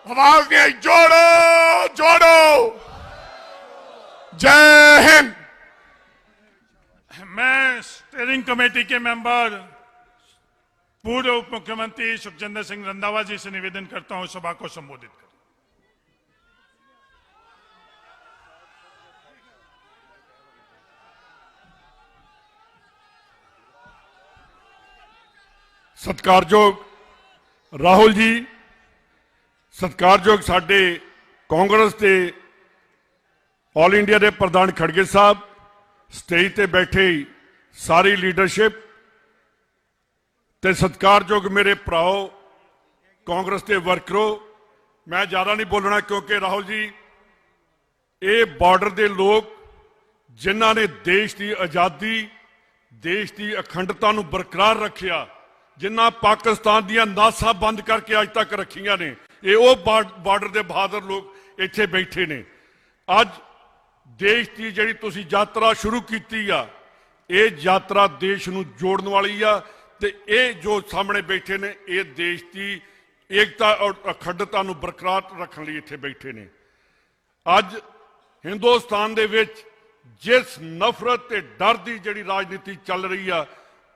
आवाज नहीं आई, जोड़ो जोड़ो। जय हिंद। मैं स्टीयरिंग कमेटी के मेंबर पूर्व उप मुख्यमंत्री सुखजिंदर सिंह रंधावा जी से निवेदन करता हूं सभा को संबोधित करें। सत्कारयोग राहुल जी, सत्कारयोग साडे कांग्रेस के ऑल इंडिया के प्रधान खड़गे साहब, स्टेज ते बैठे सारी लीडरशिप ते सत्कारयोग मेरे भराओ कांग्रेस के वर्करों, मैं ज्यादा नहीं बोलना क्योंकि राहुल जी ये बॉर्डर के लोग जिन्हों ने देश की आज़ादी, देश की अखंडता नूं बरकरार रखिया, जिन्ना पाकिस्तान दियां नासां बंद करके अज तक रखियां ने, ये वो बॉर्डर के बहादुर लोग इत्थे बैठे ने। अज देश की जिहड़ी तुसीं यात्रा शुरू की आ, ये यात्रा देश नूं जोड़न वाली आ ते ये जो सामने बैठे ने ये देश की एकता और अखंडता नूं बरकरार रखने लिए इत्थे बैठे ने। अज हिंदुस्तान दे विच जिस नफरत ते डर की जिहड़ी राजनीति चल रही आ,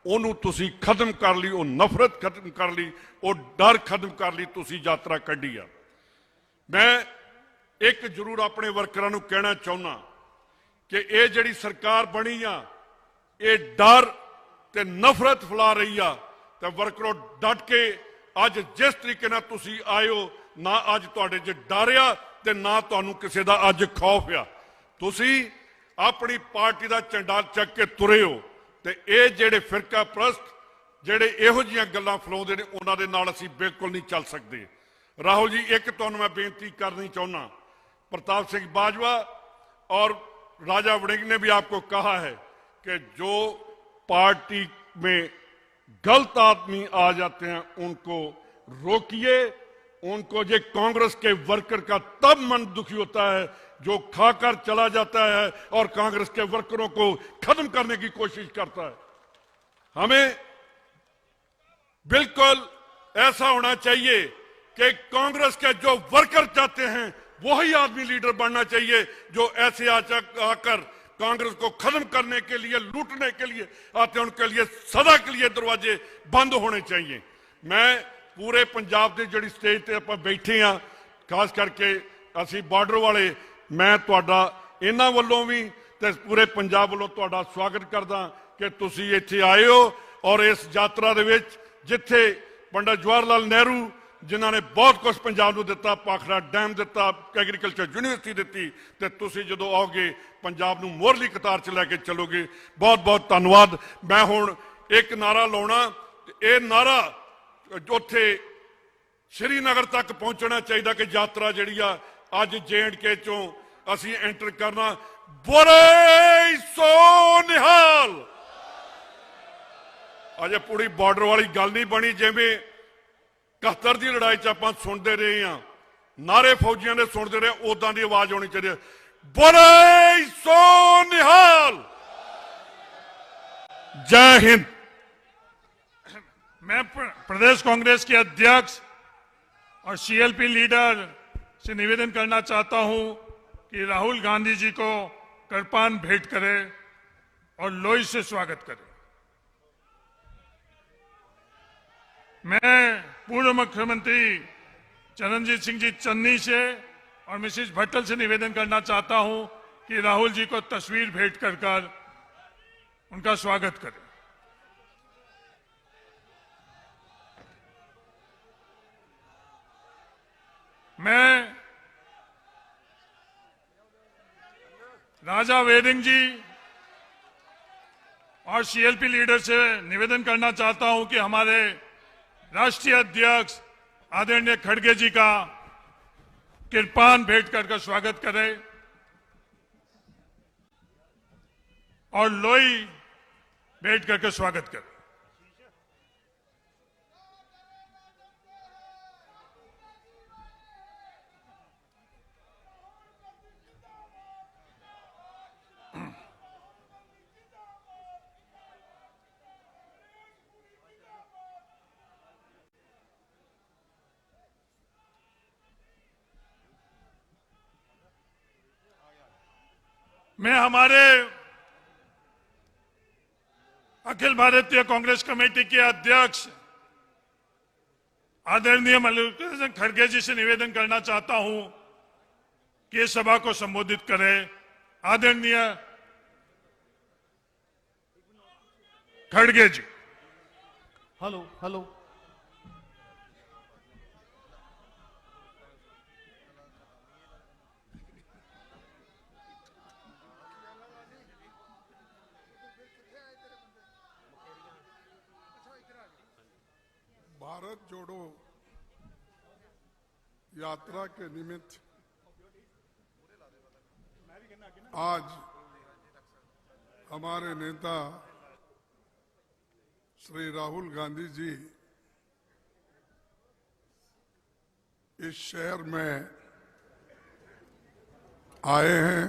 उन्होंने तुसीं खत्म कर ली, वो नफरत खत्म कर ली, वो डर खत्म कर ली, तुसीं यात्रा कढ़ी आ। मैं एक जरूर अपने वर्करां नूं कहना चाहुंदा कि ये जिहड़ी सरकार बनी आ, ये डर ते नफरत फैला रही आ, ते वर्करों डट के अज जिस तरीके नाल तुसीं आए हो, ना अज तुहाडे च डर आ ते ना तुहानूं किसी दा अज खौफ आ। तुसीं अपनी पार्टी का झंडा चक के तुरे हो ते ये जिहड़े फिरका परस्त जिहड़े इहो जिहियां गल्लां फैलाउंदे ने, उन्हां दे नाल असीं बिल्कुल नहीं चल सकते। राहुल जी, एक तुहानूं मैं बेनती करनी चाहुंदा, प्रताप सिंह बाजवा और राजा वड़िंग ने भी आपको कहा है कि जो पार्टी में गलत आदमी आ जाते हैं उनको रोकिए। उनको ये कांग्रेस के वर्कर का तब मन दुखी होता है जो खाकर चला जाता है और कांग्रेस के वर्करों को खत्म करने की कोशिश करता है। हमें बिल्कुल ऐसा होना चाहिए कि कांग्रेस के जो वर्कर चाहते हैं वही आदमी लीडर बनना चाहिए, जो ऐसे आकर कांग्रेस को खत्म करने के लिए, लूटने के लिए आते हैं, उनके लिए सदा के लिए दरवाजे बंद होने चाहिए। मैं पूरे पंजाब की जिहड़ी स्टेज ते आपां बैठे हाँ, खास करके असी बॉर्डर वाले, मैं तुहाडा इन्हां वल्लों भी ते पूरे पंजाब वल्लों तुहाडा स्वागत करदा कि तुसीं इत्थे आए हो और इस यात्रा दे विच जिथे पंडित जवाहर लाल नेहरू जिन्होंने बहुत कुछ पंजाब को दिता, पाखड़ा डैम दिता, एग्रीकल्चर यूनिवर्सिटी दी, तो तुसीं जदों आओगे पंजाब नूं मोहरली कतार च लैके चलोगे। बहुत बहुत धन्नवाद। मैं हुण एक नारा लाउणा, ये नारा उत्थे श्रीनगर तक पहुंचना चाहिए कि यात्रा जिहड़ी आ अज J&K चों असीं एंटर करना, बोले सो निहाल। अजे पूरी बॉर्डर वाली गल नहीं बनी, जिवें 71 की लड़ाई च आपां सुनते रहे हैं, नारे फौजियों ने सुनते रहे, उदां की आवाज होनी चाहिए, बोले सो निहाल। जय हिंद। मैं प्रदेश कांग्रेस के अध्यक्ष और CLP लीडर से निवेदन करना चाहता हूं कि राहुल गांधी जी को कृपान भेंट करें और लोई से स्वागत करें। मैं पूर्व मुख्यमंत्री चरणजीत सिंह जी चन्नी से और मिसेस भट्टल से निवेदन करना चाहता हूं कि राहुल जी को तस्वीर भेंट कर उनका स्वागत करें। मैं राजा वेडिंग जी और CLP लीडर से निवेदन करना चाहता हूं कि हमारे राष्ट्रीय अध्यक्ष आदरणीय खड़गे जी का कृपान भेंट कर स्वागत करें और लोई भेंट करके स्वागत करें। मैं हमारे अखिल भारतीय कांग्रेस कमेटी के अध्यक्ष आदरणीय मल्लिकार्जुन खड़गे जी से निवेदन करना चाहता हूं कि इस सभा को संबोधित करें। आदरणीय खड़गे जी। Hello hello. भारत जोड़ो यात्रा के निमित्त आज हमारे नेता श्री राहुल गांधी जी इस शहर में आए हैं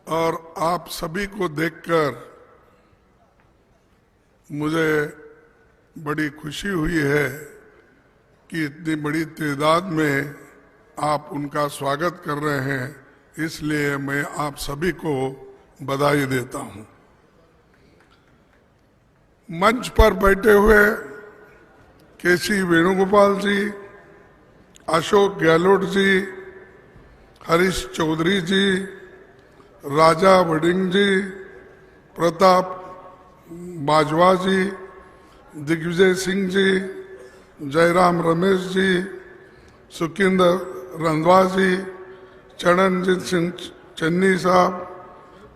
और आप सभी को देखकर मुझे बड़ी खुशी हुई है कि इतनी बड़ी तादाद में आप उनका स्वागत कर रहे हैं, इसलिए मैं आप सभी को बधाई देता हूं। मंच पर बैठे हुए केसी वेणुगोपाल जी, अशोक गहलोत जी, हरीश चौधरी जी, राजा वडिंग जी, प्रताप बाजवा जी, दिग्विजय सिंह जी, जयराम रमेश जी, सुखिंदर रंधवा जी, चरणजीत सिंह चन्नी साहब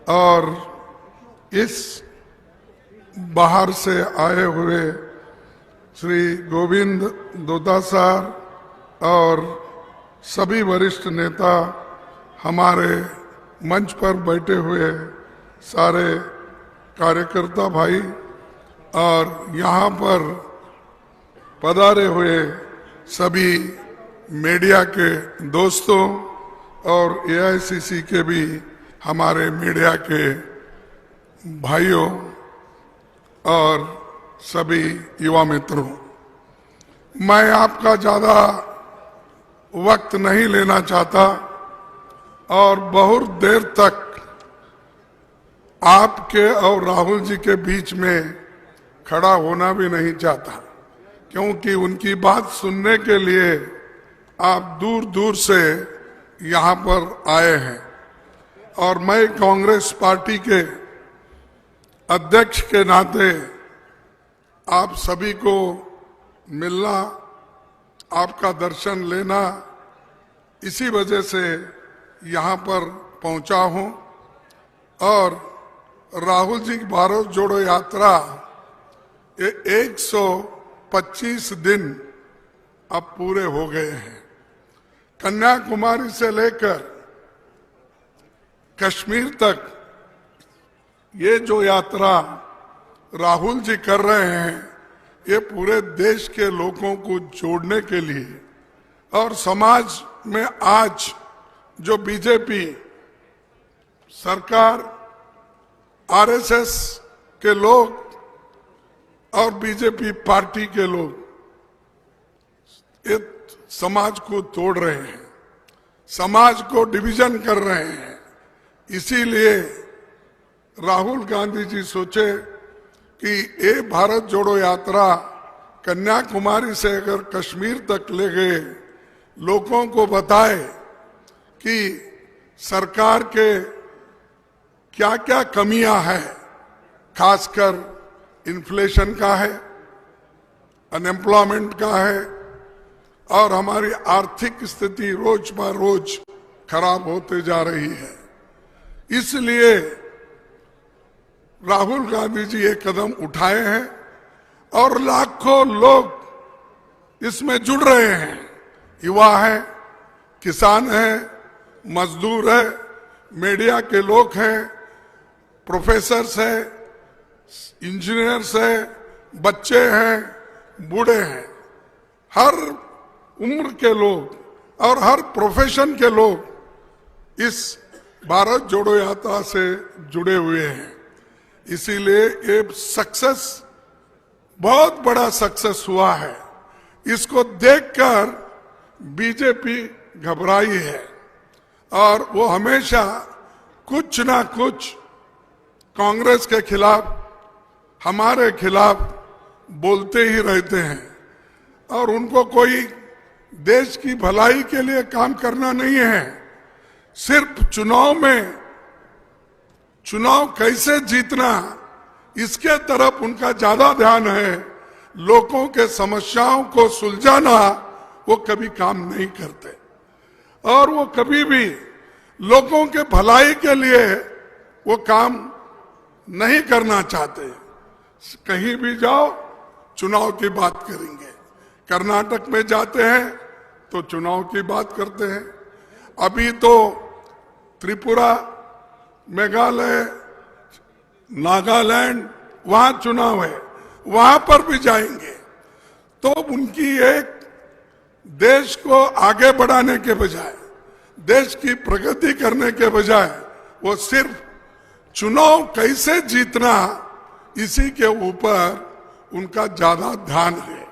और इस बाहर से आए हुए श्री गोविंद दोतासार और सभी वरिष्ठ नेता, हमारे मंच पर बैठे हुए सारे कार्यकर्ता भाई और यहाँ पर पधारे हुए सभी मीडिया के दोस्तों और एआईसीसी के भी हमारे मीडिया के भाइयों और सभी युवा मित्रों, मैं आपका ज्यादा वक्त नहीं लेना चाहता और बहुत देर तक आपके और राहुल जी के बीच में खड़ा होना भी नहीं चाहता, क्योंकि उनकी बात सुनने के लिए आप दूर दूर से यहाँ पर आए हैं और मैं कांग्रेस पार्टी के अध्यक्ष के नाते आप सभी को मिलना, आपका दर्शन लेना, इसी वजह से यहाँ पर पहुंचा हूं। और राहुल जी की भारत जोड़ो यात्रा ये 125 दिन अब पूरे हो गए हैं। कन्याकुमारी से लेकर कश्मीर तक ये जो यात्रा राहुल जी कर रहे हैं, ये पूरे देश के लोगों को जोड़ने के लिए और समाज में आज जो बीजेपी सरकार, आरएसएस के लोग और बीजेपी पार्टी के लोग ये समाज को तोड़ रहे हैं, समाज को डिवीजन कर रहे हैं। इसीलिए राहुल गांधी जी सोचे कि ये भारत जोड़ो यात्रा कन्याकुमारी से अगर कश्मीर तक ले गए, लोगों को बताए कि सरकार के क्या क्या कमियां हैं, खासकर इन्फ्लेशन का है, अनएम्प्लॉयमेंट का है और हमारी आर्थिक स्थिति रोज ब रोज खराब होते जा रही है। इसलिए राहुल गांधी जी ये कदम उठाए हैं और लाखों लोग इसमें जुड़ रहे हैं। युवा हैं, किसान हैं, मजदूर हैं, मीडिया के लोग हैं, प्रोफेसर्स हैं, इंजीनियर्स हैं, बच्चे हैं, बूढ़े हैं, हर उम्र के लोग और हर प्रोफेशन के लोग इस भारत जोड़ो यात्रा से जुड़े हुए हैं। इसीलिए ये सक्सेस बहुत बड़ा सक्सेस हुआ है। इसको देखकर बीजेपी घबराई है और वो हमेशा कुछ ना कुछ कांग्रेस के खिलाफ, हमारे खिलाफ बोलते ही रहते हैं और उनको कोई देश की भलाई के लिए काम करना नहीं है। सिर्फ चुनाव में चुनाव कैसे जीतना, इसके तरफ उनका ज्यादा ध्यान है। लोगों के समस्याओं को सुलझाना वो कभी काम नहीं करते और वो कभी भी लोगों के भलाई के लिए वो काम नहीं करना चाहते। कहीं भी जाओ चुनाव की बात करेंगे। कर्नाटक में जाते हैं तो चुनाव की बात करते हैं। अभी तो त्रिपुरा, मेघालय, नागालैंड, वहां चुनाव है, वहां पर भी जाएंगे। तो उनकी एक देश को आगे बढ़ाने के बजाय, देश की प्रगति करने के बजाय वो सिर्फ चुनाव कैसे जीतना, इसी के ऊपर उनका ज्यादा ध्यान है।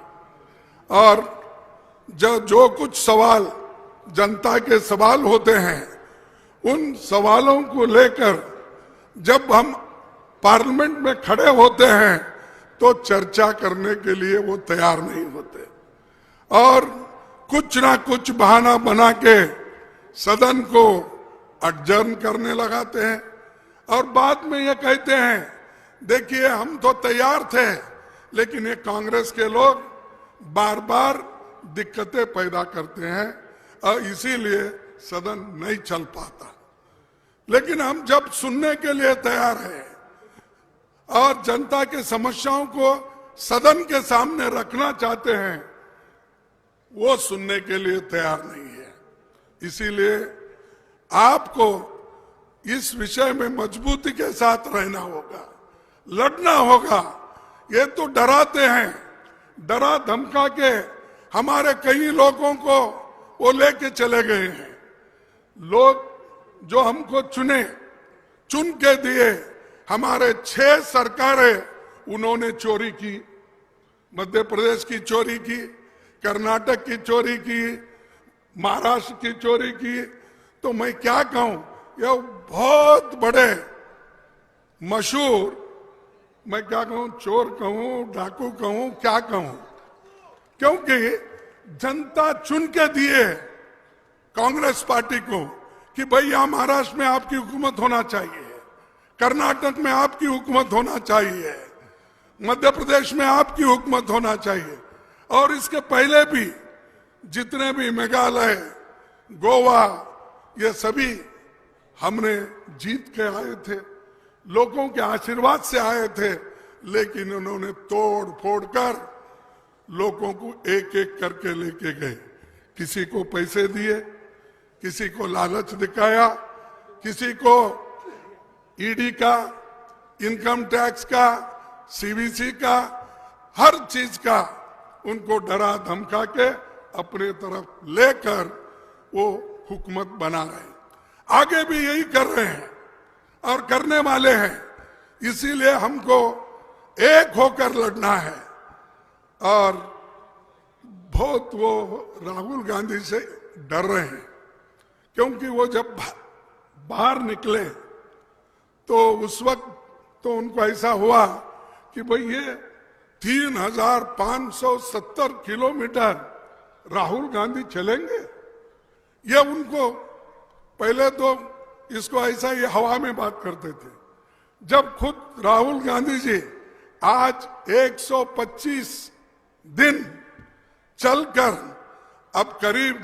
और जो कुछ सवाल जनता के सवाल होते हैं, उन सवालों को लेकर जब हम पार्लियामेंट में खड़े होते हैं तो चर्चा करने के लिए वो तैयार नहीं होते और कुछ ना कुछ बहाना बना के सदन को अडजर्न करने लगाते हैं और बाद में ये कहते हैं, देखिए हम तो तैयार थे, लेकिन ये कांग्रेस के लोग बार बार दिक्कतें पैदा करते हैं और इसीलिए सदन नहीं चल पाता। लेकिन हम जब सुनने के लिए तैयार हैं और जनता के समस्याओं को सदन के सामने रखना चाहते हैं, वो सुनने के लिए तैयार नहीं है। इसीलिए आपको इस विषय में मजबूती के साथ रहना होगा, लड़ना होगा। ये तो डराते हैं, डरा धमका के हमारे कई लोगों को वो लेके चले गए हैं। लोग जो हमको चुन के दिए, हमारे 6 सरकारें उन्होंने चोरी की। मध्य प्रदेश की चोरी की, कर्नाटक की चोरी की, महाराष्ट्र की चोरी की। तो मैं क्या कहूं, ये बहुत बड़े मशहूर, मैं क्या कहूं, चोर कहूं, डाकू कहूं, क्या कहूं, क्योंकि जनता चुन के दिए कांग्रेस पार्टी को कि भाई यहां महाराष्ट्र में आपकी हुकूमत होना चाहिए, कर्नाटक में आपकी हुकूमत होना चाहिए, मध्य प्रदेश में आपकी हुकूमत होना चाहिए। और इसके पहले भी जितने भी मेघालय, गोवा, ये सभी हमने जीत के आए थे, लोगों के आशीर्वाद से आए थे। लेकिन उन्होंने तोड़ फोड़ कर लोगों को एक एक करके लेके गए। किसी को पैसे दिए, किसी को लालच दिखाया, किसी को ईडी का, इनकम टैक्स का, सीवीसी का, हर चीज का उनको डरा धमका के अपने तरफ लेकर वो हुकूमत बना रहे। आगे भी यही कर रहे हैं और करने वाले हैं। इसीलिए हमको एक होकर लड़ना है। और बहुत वो राहुल गांधी से डर रहे हैं, क्योंकि वो जब बाहर निकले तो उस वक्त तो उनको ऐसा हुआ कि भाई ये 3570 किलोमीटर राहुल गांधी चलेंगे। ये उनको पहले तो इसको ऐसा ये हवा में बात करते थे। जब खुद राहुल गांधी जी आज 125 दिन चलकर अब करीब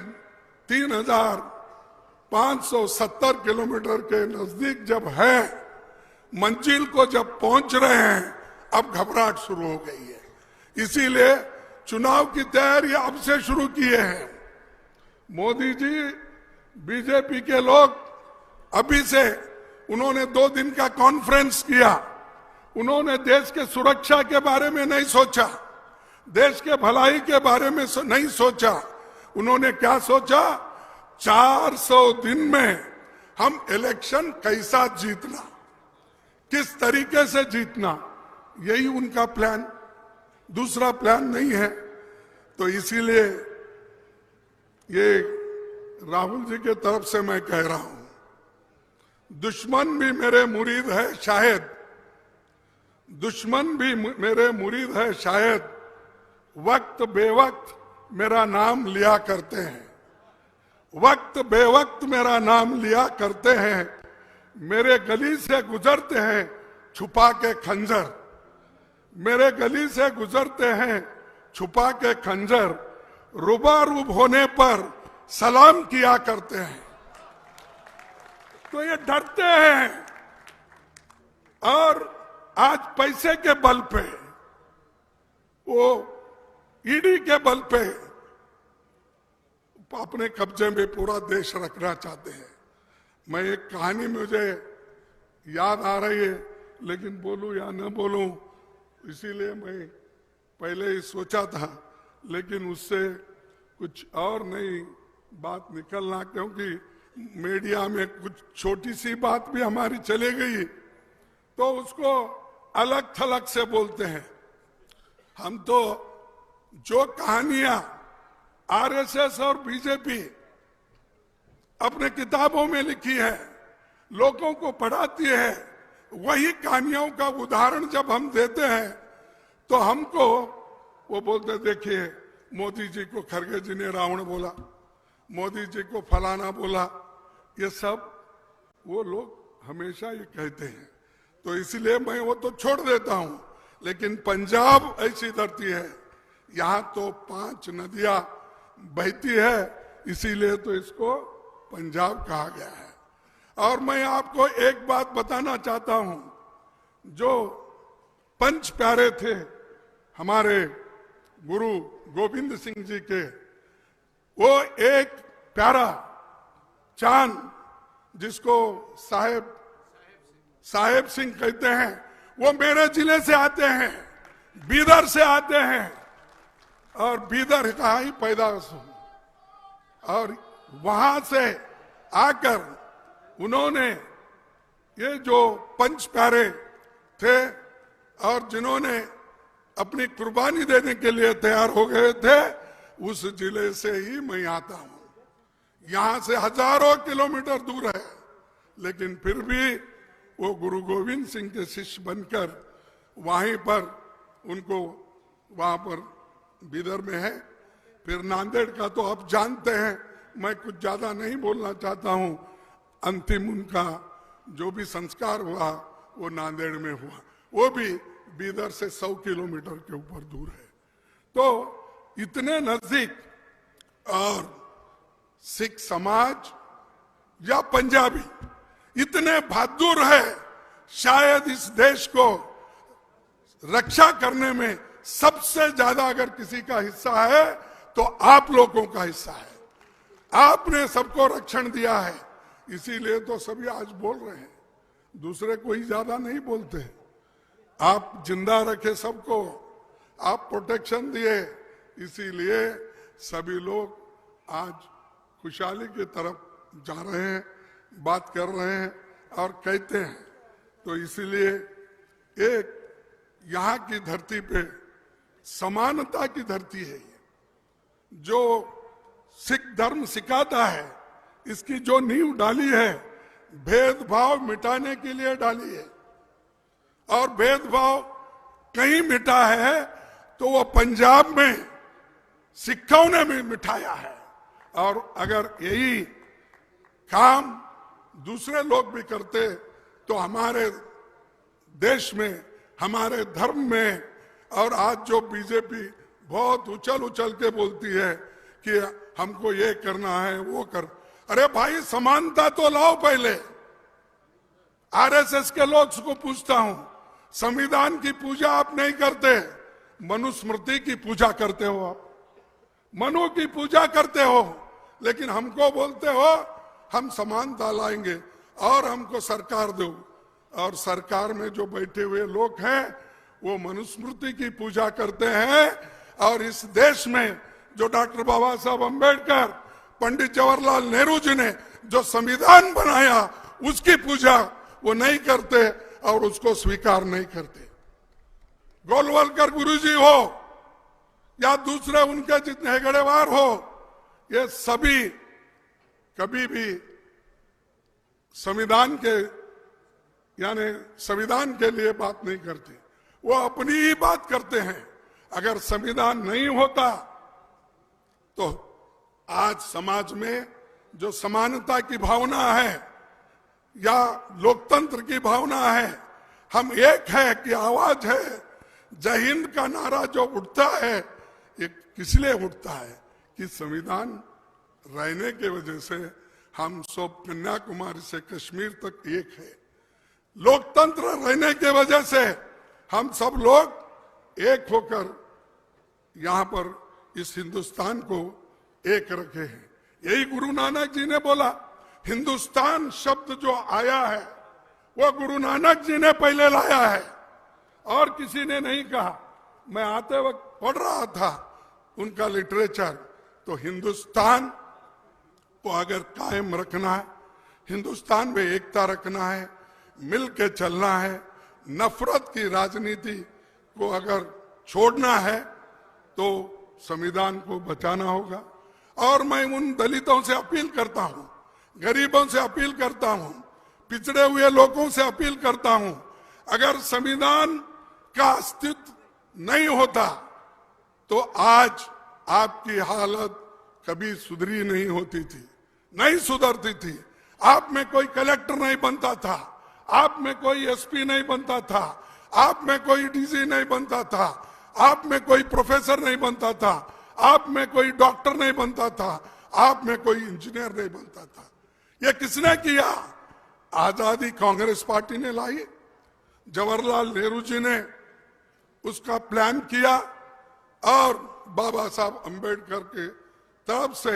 3570 किलोमीटर के नजदीक जब है, मंजिल को जब पहुंच रहे हैं, अब घबराहट शुरू हो गई है। इसीलिए चुनाव की तैयारी अब से शुरू किए हैं। मोदी जी, बीजेपी के लोग अभी से उन्होंने 2 दिन का कॉन्फ्रेंस किया। उन्होंने देश के सुरक्षा के बारे में नहीं सोचा, देश के भलाई के बारे में नहीं सोचा। उन्होंने क्या सोचा, 400 दिन में हम इलेक्शन कैसा जीतना, किस तरीके से जीतना, यही उनका प्लान, दूसरा प्लान नहीं है। तो इसीलिए ये राहुल जी के तरफ से मैं कह रहा हूं, दुश्मन भी मेरे मुरीद है शायद, दुश्मन भी मेरे मुरीद है शायद, वक्त बेवक्त मेरा नाम लिया करते हैं, वक्त बेवक्त मेरा नाम लिया करते हैं, मेरे गली से गुजरते हैं छुपा के खंजर, मेरे गली से गुजरते हैं छुपा के खंजर, रुबारूब होने पर सलाम किया करते हैं। तो ये डरते हैं और आज पैसे के बल पे वो ईडी के बल पे अपने कब्जे में पूरा देश रखना चाहते हैं। मैं एक कहानी मुझे याद आ रही है, लेकिन बोलूं या न बोलूं इसीलिए मैं पहले ही सोचा था, लेकिन उससे कुछ और नई बात निकलना, क्योंकि मीडिया में कुछ छोटी सी बात भी हमारी चले गई तो उसको अलग थलग से बोलते हैं। हम तो जो कहानियां आरएसएस और बीजेपी अपने किताबों में लिखी है, लोगों को पढ़ाती है, वही कहानियों का उदाहरण जब हम देते हैं तो हमको वो बोलते, देखिए मोदी जी को खड़गे जी ने रावण बोला, मोदी जी को फलाना बोला, ये सब वो लोग हमेशा ये कहते हैं। तो इसलिए मैं वो तो छोड़ देता हूं, लेकिन पंजाब ऐसी धरती है, यहाँ तो 5 नदियां बहती है, इसीलिए तो इसको पंजाब कहा गया है। और मैं आपको एक बात बताना चाहता हूं, जो पंच प्यारे थे हमारे गुरु गोविंद सिंह जी के, वो एक प्यारा चांद जिसको साहेब सिंह कहते हैं, वो मेरे जिले से आते हैं, बीदर से आते हैं, और बीदर का ही पैदाश हूं। और वहां से आकर उन्होंने ये जो पंच प्यारे थे और जिन्होंने अपनी कुर्बानी देने के लिए तैयार हो गए थे, उस जिले से ही मैं आता हूं। यहां से हजारों किलोमीटर दूर है, लेकिन फिर भी वो गुरु गोविंद सिंह के शिष्य बनकर वहीं पर उनको वहां पर बीदर में है। फिर नांदेड़ का तो आप जानते हैं, मैं कुछ ज्यादा नहीं बोलना चाहता हूं। अंतिम उनका जो भी संस्कार हुआ वो नांदेड़ में हुआ, वो भी बीदर से 100 किलोमीटर के ऊपर दूर है। तो इतने नजदीक, और सिख समाज या पंजाबी इतने बहादुर है, शायद इस देश को रक्षा करने में सबसे ज्यादा अगर किसी का हिस्सा है तो आप लोगों का हिस्सा है। आपने सबको रक्षण दिया है, इसीलिए तो सभी आज बोल रहे हैं, दूसरे कोई ज्यादा नहीं बोलते। आप जिंदा रखे सबको, आप प्रोटेक्शन दिए, इसीलिए सभी लोग आज खुशहाली की तरफ जा रहे हैं, बात कर रहे हैं और कहते हैं। तो इसीलिए एक यहाँ की धरती पे समानता की धरती है, जो सिख धर्म सिखाता है, इसकी जो नींव डाली है, भेदभाव मिटाने के लिए डाली है। और भेदभाव कहीं मिटा है तो वो पंजाब में सिखों ने भी मिटाया है। और अगर यही काम दूसरे लोग भी करते तो हमारे देश में, हमारे धर्म में, और आज जो बीजेपी बहुत उछल उछल के बोलती है कि हमको ये करना है वो कर, अरे भाई समानता तो लाओ पहले। आरएसएस के लोग को पूछता हूं, संविधान की पूजा आप नहीं करते, मनुस्मृति की पूजा करते हो, आप मनु की पूजा करते हो, लेकिन हमको बोलते हो हम समानता लाएंगे और हमको सरकार दो। और सरकार में जो बैठे हुए लोग हैं वो मनुस्मृति की पूजा करते हैं। और इस देश में जो डॉक्टर बाबा साहब अम्बेडकर, पंडित जवाहरलाल नेहरू जी ने जो संविधान बनाया, उसकी पूजा वो नहीं करते और उसको स्वीकार नहीं करते। गोलवलकर गुरुजी हो या दूसरे उनके जितने हेगड़ेवार हो, ये सभी कभी भी संविधान के यानी संविधान के लिए बात नहीं करते, वो अपनी ही बात करते हैं। अगर संविधान नहीं होता तो आज समाज में जो समानता की भावना है या लोकतंत्र की भावना है, हम एक है कि आवाज है। जय हिंद का नारा जो उठता है, ये किस लिए उठता है कि संविधान रहने के वजह से हम सब कन्याकुमारी से कश्मीर तक एक है। लोकतंत्र रहने के वजह से हम सब लोग एक होकर यहाँ पर इस हिंदुस्तान को एक रखे हैं। यही गुरु नानक जी ने बोला। हिंदुस्तान शब्द जो आया है वो गुरु नानक जी ने पहले लाया है और किसी ने नहीं कहा। मैं आते वक्त पढ़ रहा था उनका लिटरेचर, तो हिंदुस्तान को अगर कायम रखना है, हिंदुस्तान में एकता रखना है, मिल के चलना है, नफरत की राजनीति को अगर छोड़ना है तो संविधान को बचाना होगा। और मैं उन दलितों से अपील करता हूं, गरीबों से अपील करता हूं, पिछड़े हुए लोगों से अपील करता हूं, अगर संविधान का अस्तित्व नहीं होता तो आज आपकी हालत कभी सुधरी नहीं होती थी, नहीं सुधरती थी। आप में कोई कलेक्टर नहीं बनता था, आप में कोई एसपी नहीं बनता था, आप में कोई डीजी नहीं बनता था, आप में कोई प्रोफेसर नहीं बनता था, आप में कोई डॉक्टर नहीं बनता था, आप में कोई इंजीनियर नहीं बनता था। ये किसने किया? आजादी कांग्रेस पार्टी ने लाई, जवाहरलाल नेहरू जी ने उसका प्लान किया और बाबा साहब अंबेडकर के तरफ से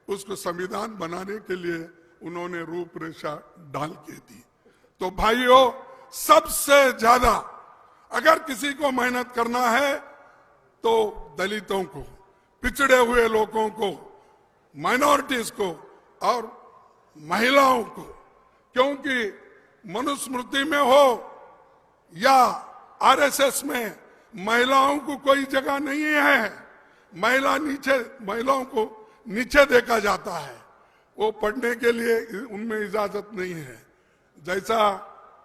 उसको संविधान बनाने के लिए उन्होंने रूपरेखा डाल के दी। तो भाइयों, सबसे ज्यादा अगर किसी को मेहनत करना है तो दलितों को, पिछड़े हुए लोगों को, माइनॉरिटीज को और महिलाओं को, क्योंकि मनुस्मृति में हो या आरएसएस में महिलाओं को कोई जगह नहीं है। महिलाओं को नीचे देखा जाता है, वो पढ़ने के लिए उनमें इजाजत नहीं है। जैसा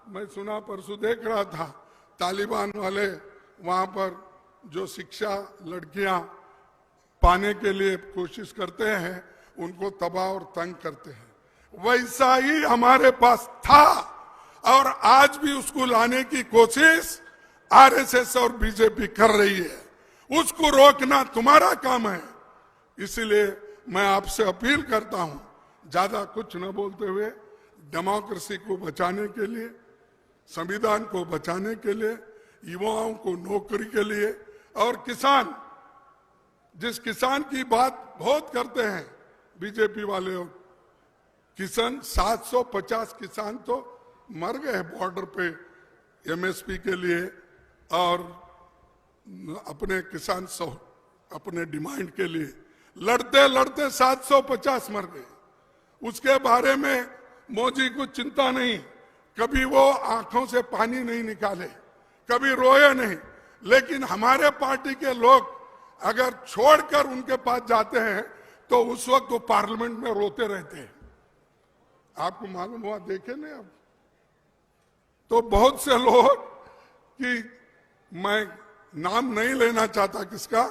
मैं सुना, परसों देख रहा था, तालिबान वाले वहां पर जो शिक्षा लड़कियां पाने के लिए कोशिश करते हैं उनको तबाह और तंग करते हैं। वैसा ही हमारे पास था और आज भी उसको लाने की कोशिश आरएसएस और बीजेपी कर रही है। उसको रोकना तुम्हारा काम है। इसलिए मैं आपसे अपील करता हूं, ज्यादा कुछ न बोलते हुए, डेमोक्रेसी को बचाने के लिए, संविधान को बचाने के लिए, युवाओं को नौकरी के लिए और किसान, जिस किसान की बात बहुत करते हैं बीजेपी वाले, किसान 750 किसान तो मर गए बॉर्डर पे एमएसपी के लिए और अपने किसान अपने डिमांड के लिए लड़ते लड़ते 750 मर गए। उसके बारे में मोदी को चिंता नहीं, कभी वो आंखों से पानी नहीं निकाले, कभी रोए नहीं। लेकिन हमारे पार्टी के लोग अगर छोड़कर उनके पास जाते हैं तो उस वक्त वो पार्लियामेंट में रोते रहते हैं। आपको मालूम हुआ, देखे नहीं आप? तो बहुत से लोग, कि मैं नाम नहीं लेना चाहता किसका,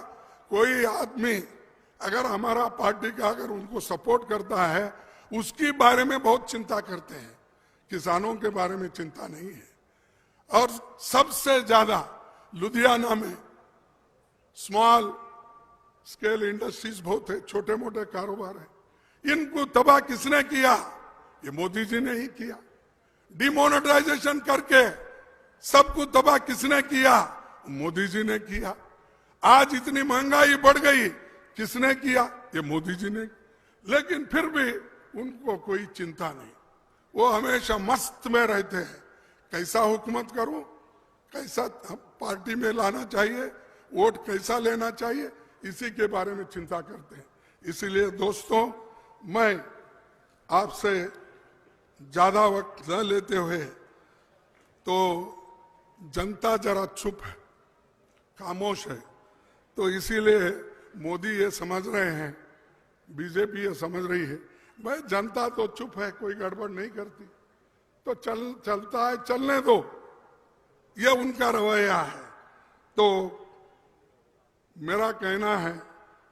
कोई आदमी अगर हमारा पार्टी का अगर उनको सपोर्ट करता है, उसके बारे में बहुत चिंता करते हैं, किसानों के बारे में चिंता नहीं है। और सबसे ज्यादा लुधियाना में स्मॉल स्केल इंडस्ट्रीज बहुत है, छोटे मोटे कारोबार है। इनको तबाह किसने किया? ये मोदी जी ने ही किया। डिमोनेटाइजेशन करके सबको तबाह किसने किया? मोदी जी ने किया। आज इतनी महंगाई बढ़ गई, किसने किया? ये मोदी जी ने। लेकिन फिर भी उनको कोई चिंता नहीं, वो हमेशा मस्त में रहते हैं। कैसा हुकूमत करूं, कैसा पार्टी में लाना चाहिए, वोट कैसा लेना चाहिए, इसी के बारे में चिंता करते हैं। इसीलिए दोस्तों, मैं आपसे ज्यादा वक्त न लेते हुए, तो जनता जरा चुप है, खामोश है, तो इसीलिए मोदी ये समझ रहे हैं, बीजेपी ये समझ रही है, भाई जनता तो चुप है, कोई गड़बड़ नहीं करती, तो चलता है, चलने दो, ये उनका रवैया है। तो मेरा कहना है,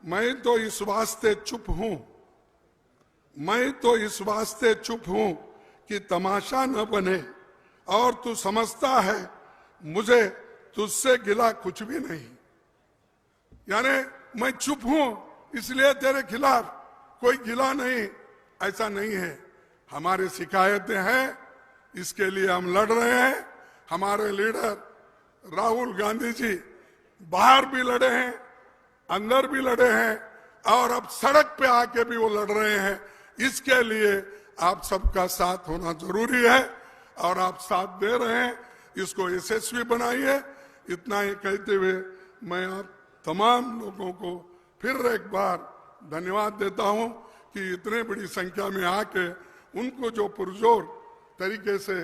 मैं तो इस वास्ते चुप हूं, मैं तो इस वास्ते चुप हूं कि तमाशा न बने, और तू समझता है मुझे तुझसे गिला कुछ भी नहीं। यानी मैं चुप हूं इसलिए तेरे खिलाफ कोई गिला नहीं, ऐसा नहीं है। हमारी शिकायतें हैं, इसके लिए हम लड़ रहे हैं। हमारे लीडर राहुल गांधी जी बाहर भी लड़े हैं अंदर भी लड़े हैं और अब सड़क पे आके भी वो लड़ रहे हैं। इसके लिए आप सबका साथ होना जरूरी है और आप साथ दे रहे हैं, इसको यशस्वी बनाइए। इतना ही कहते हुए मैं आप तमाम लोगों को फिर एक बार धन्यवाद देता हूं कि इतने बड़ी संख्या में आके उनको जो पुरजोर तरीके से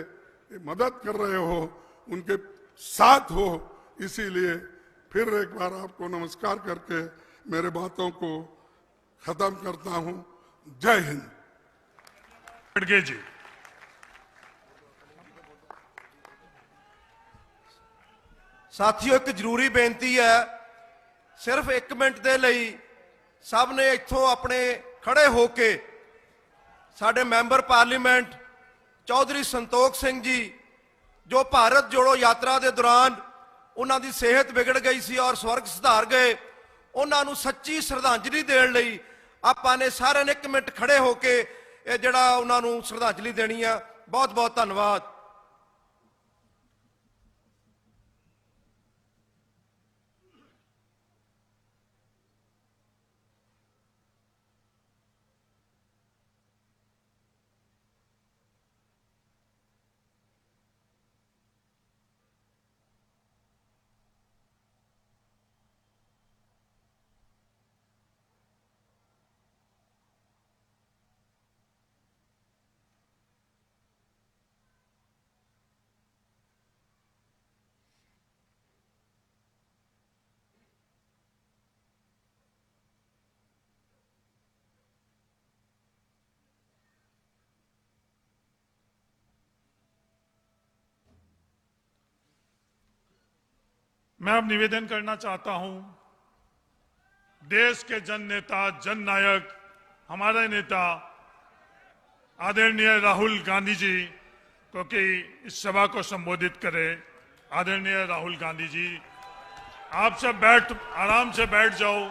मदद कर रहे हो, उनके साथ हो। इसीलिए फिर एक बार आपको नमस्कार करके मेरे बातों को खत्म करता हूं। जय हिंद। खड़गे जी। ਸਾਥੀਓ, ਇੱਕ ਜ਼ਰੂਰੀ ਬੇਨਤੀ ਹੈ, ਸਿਰਫ 1 ਮਿੰਟ ਦੇ ਲਈ ਸਭ ਨੇ ਇੱਥੋਂ ਆਪਣੇ ਖੜੇ ਹੋ ਕੇ ਸਾਡੇ ਮੈਂਬਰ ਪਾਰਲੀਮੈਂਟ ਚੌਧਰੀ ਸੰਤੋਖ ਸਿੰਘ ਜੀ, ਜੋ ਭਾਰਤ ਜੋੜੋ ਯਾਤਰਾ ਦੇ ਦੌਰਾਨ ਉਹਨਾਂ ਦੀ ਸਿਹਤ ਵਿਗੜ ਗਈ ਸੀ ਔਰ ਸਵਰਗ ਸਿਧਾਰ ਗਏ, ਉਹਨਾਂ ਨੂੰ ਸੱਚੀ ਸ਼ਰਧਾਂਜਲੀ ਦੇਣ ਲਈ ਆਪਾਂ ਨੇ ਸਾਰਿਆਂ ਨੇ 1 ਮਿੰਟ ਖੜੇ ਹੋ ਕੇ ਇਹ ਜਿਹੜਾ ਉਹਨਾਂ ਨੂੰ ਸ਼ਰਧਾਂਜਲੀ ਦੇਣੀ ਆ। ਬਹੁਤ ਬਹੁਤ ਧੰਨਵਾਦ। मैं अब निवेदन करना चाहता हूं, देश के जन नेता, जन नायक, हमारे नेता आदरणीय राहुल गांधी जी को कि इस सभा को संबोधित करें। आदरणीय राहुल गांधी जी, आप सब आराम से बैठ जाओ।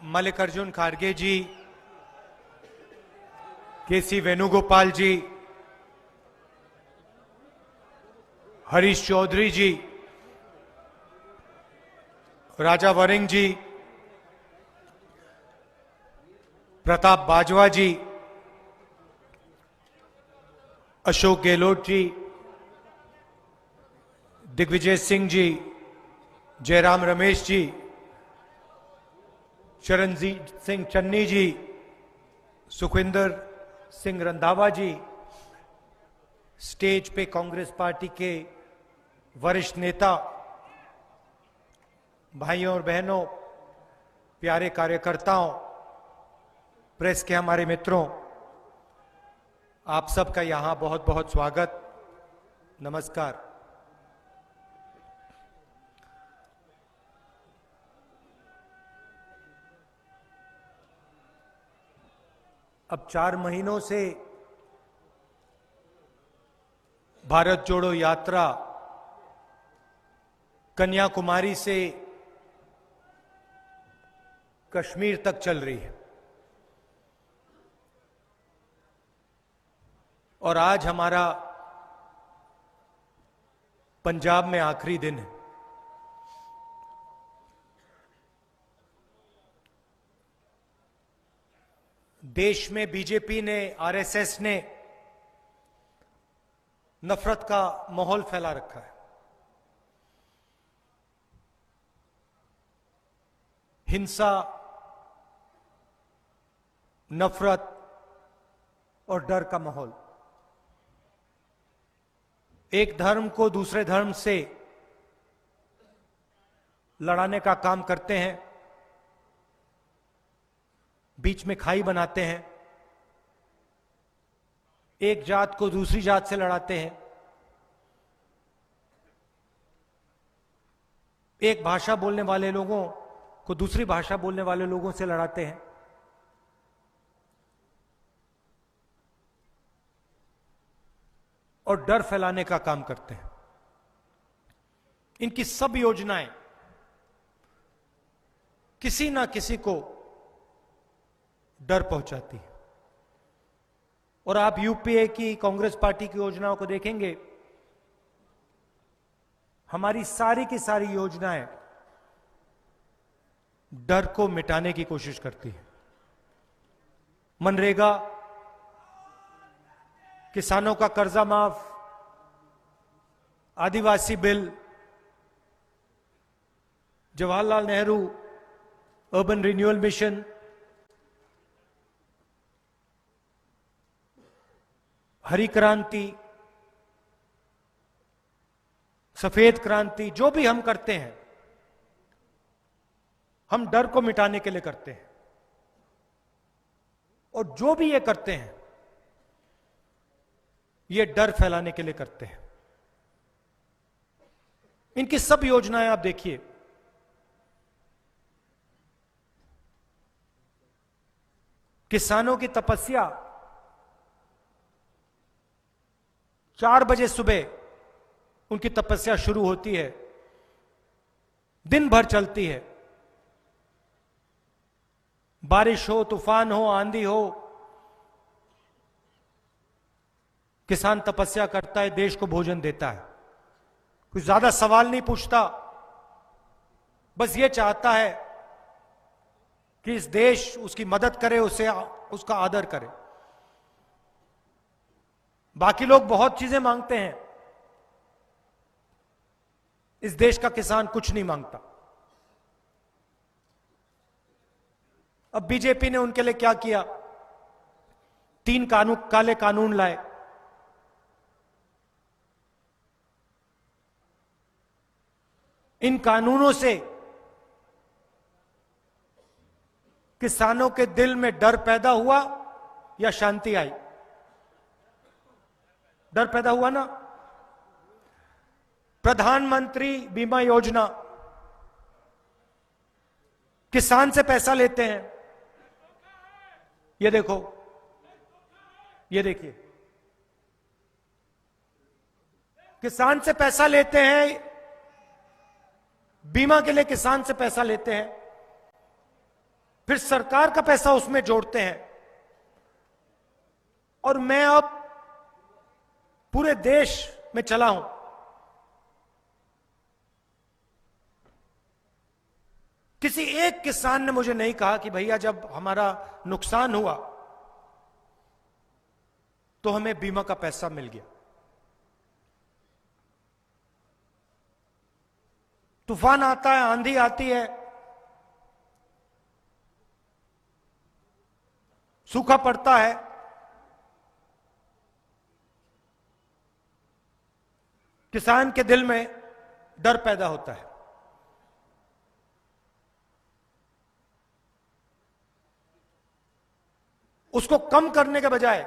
मल्लिकार्जुन खड़गे जी, केसी वेणुगोपाल जी, हरीश चौधरी जी, राजा वरिंग जी, प्रताप बाजवा जी, अशोक गहलोत जी, दिग्विजय सिंह जी, जयराम रमेश जी, चरणजीत सिंह चन्नी जी, सुखविंदर सिंह रंधावा जी, स्टेज पे कांग्रेस पार्टी के वरिष्ठ नेता, भाइयों और बहनों, प्यारे कार्यकर्ताओं, प्रेस के हमारे मित्रों, आप सबका यहां बहुत बहुत स्वागत, नमस्कार। अब 4 महीनों से भारत जोड़ो यात्रा कन्याकुमारी से कश्मीर तक चल रही है और आज हमारा पंजाब में आखिरी दिन है। देश में बीजेपी ने, आरएसएस ने नफरत का माहौल फैला रखा है। हिंसा, नफरत और डर का माहौल। एक धर्म को दूसरे धर्म से लड़ाने का काम करते हैं, बीच में खाई बनाते हैं, एक जात को दूसरी जात से लड़ाते हैं, एक भाषा बोलने वाले लोगों को दूसरी भाषा बोलने वाले लोगों से लड़ाते हैं। और डर फैलाने का काम करते हैं। इनकी सब योजनाएं किसी ना किसी को डर पहुंचाती है। और आप यूपीए की कांग्रेस पार्टी की योजनाओं को देखेंगे, हमारी सारी की सारी योजनाएं डर को मिटाने की कोशिश करती है। मनरेगा, किसानों का कर्जा माफ, आदिवासी bill, Jawaharlal Nehru urban renewal mission, हरी क्रांति, सफेद क्रांति, जो भी हम करते हैं हम डर को मिटाने के लिए करते हैं। और जो भी ये करते हैं ये डर फैलाने के लिए करते हैं। इनकी सब योजनाएं आप देखिए, किसानों की तपस्या 4 बजे सुबह उनकी तपस्या शुरू होती है, दिन भर चलती है। बारिश हो, तूफान हो, आंधी हो, किसान तपस्या करता है, देश को भोजन देता है। कुछ ज्यादा सवाल नहीं पूछता, बस ये चाहता है कि इस देश उसकी मदद करे, उसे उसका आदर करे। बाकी लोग बहुत चीजें मांगते हैं, इस देश का किसान कुछ नहीं मांगता। अब बीजेपी ने उनके लिए क्या किया? 3 काले कानून लाए। इन कानूनों से किसानों के दिल में डर पैदा हुआ या शांति आई? डर पैदा हुआ ना। प्रधानमंत्री बीमा योजना, किसान से पैसा लेते हैं। ये देखो, ये देखिए, किसान से पैसा लेते हैं, बीमा के लिए किसान से पैसा लेते हैं, फिर सरकार का पैसा उसमें जोड़ते हैं। और मैं अब पूरे देश में चला हूं, किसी एक किसान ने मुझे नहीं कहा कि भैया जब हमारा नुकसान हुआ तो हमें बीमा का पैसा मिल गया। तूफान आता है, आंधी आती है, सूखा पड़ता है, किसान के दिल में डर पैदा होता है। उसको कम करने के बजाय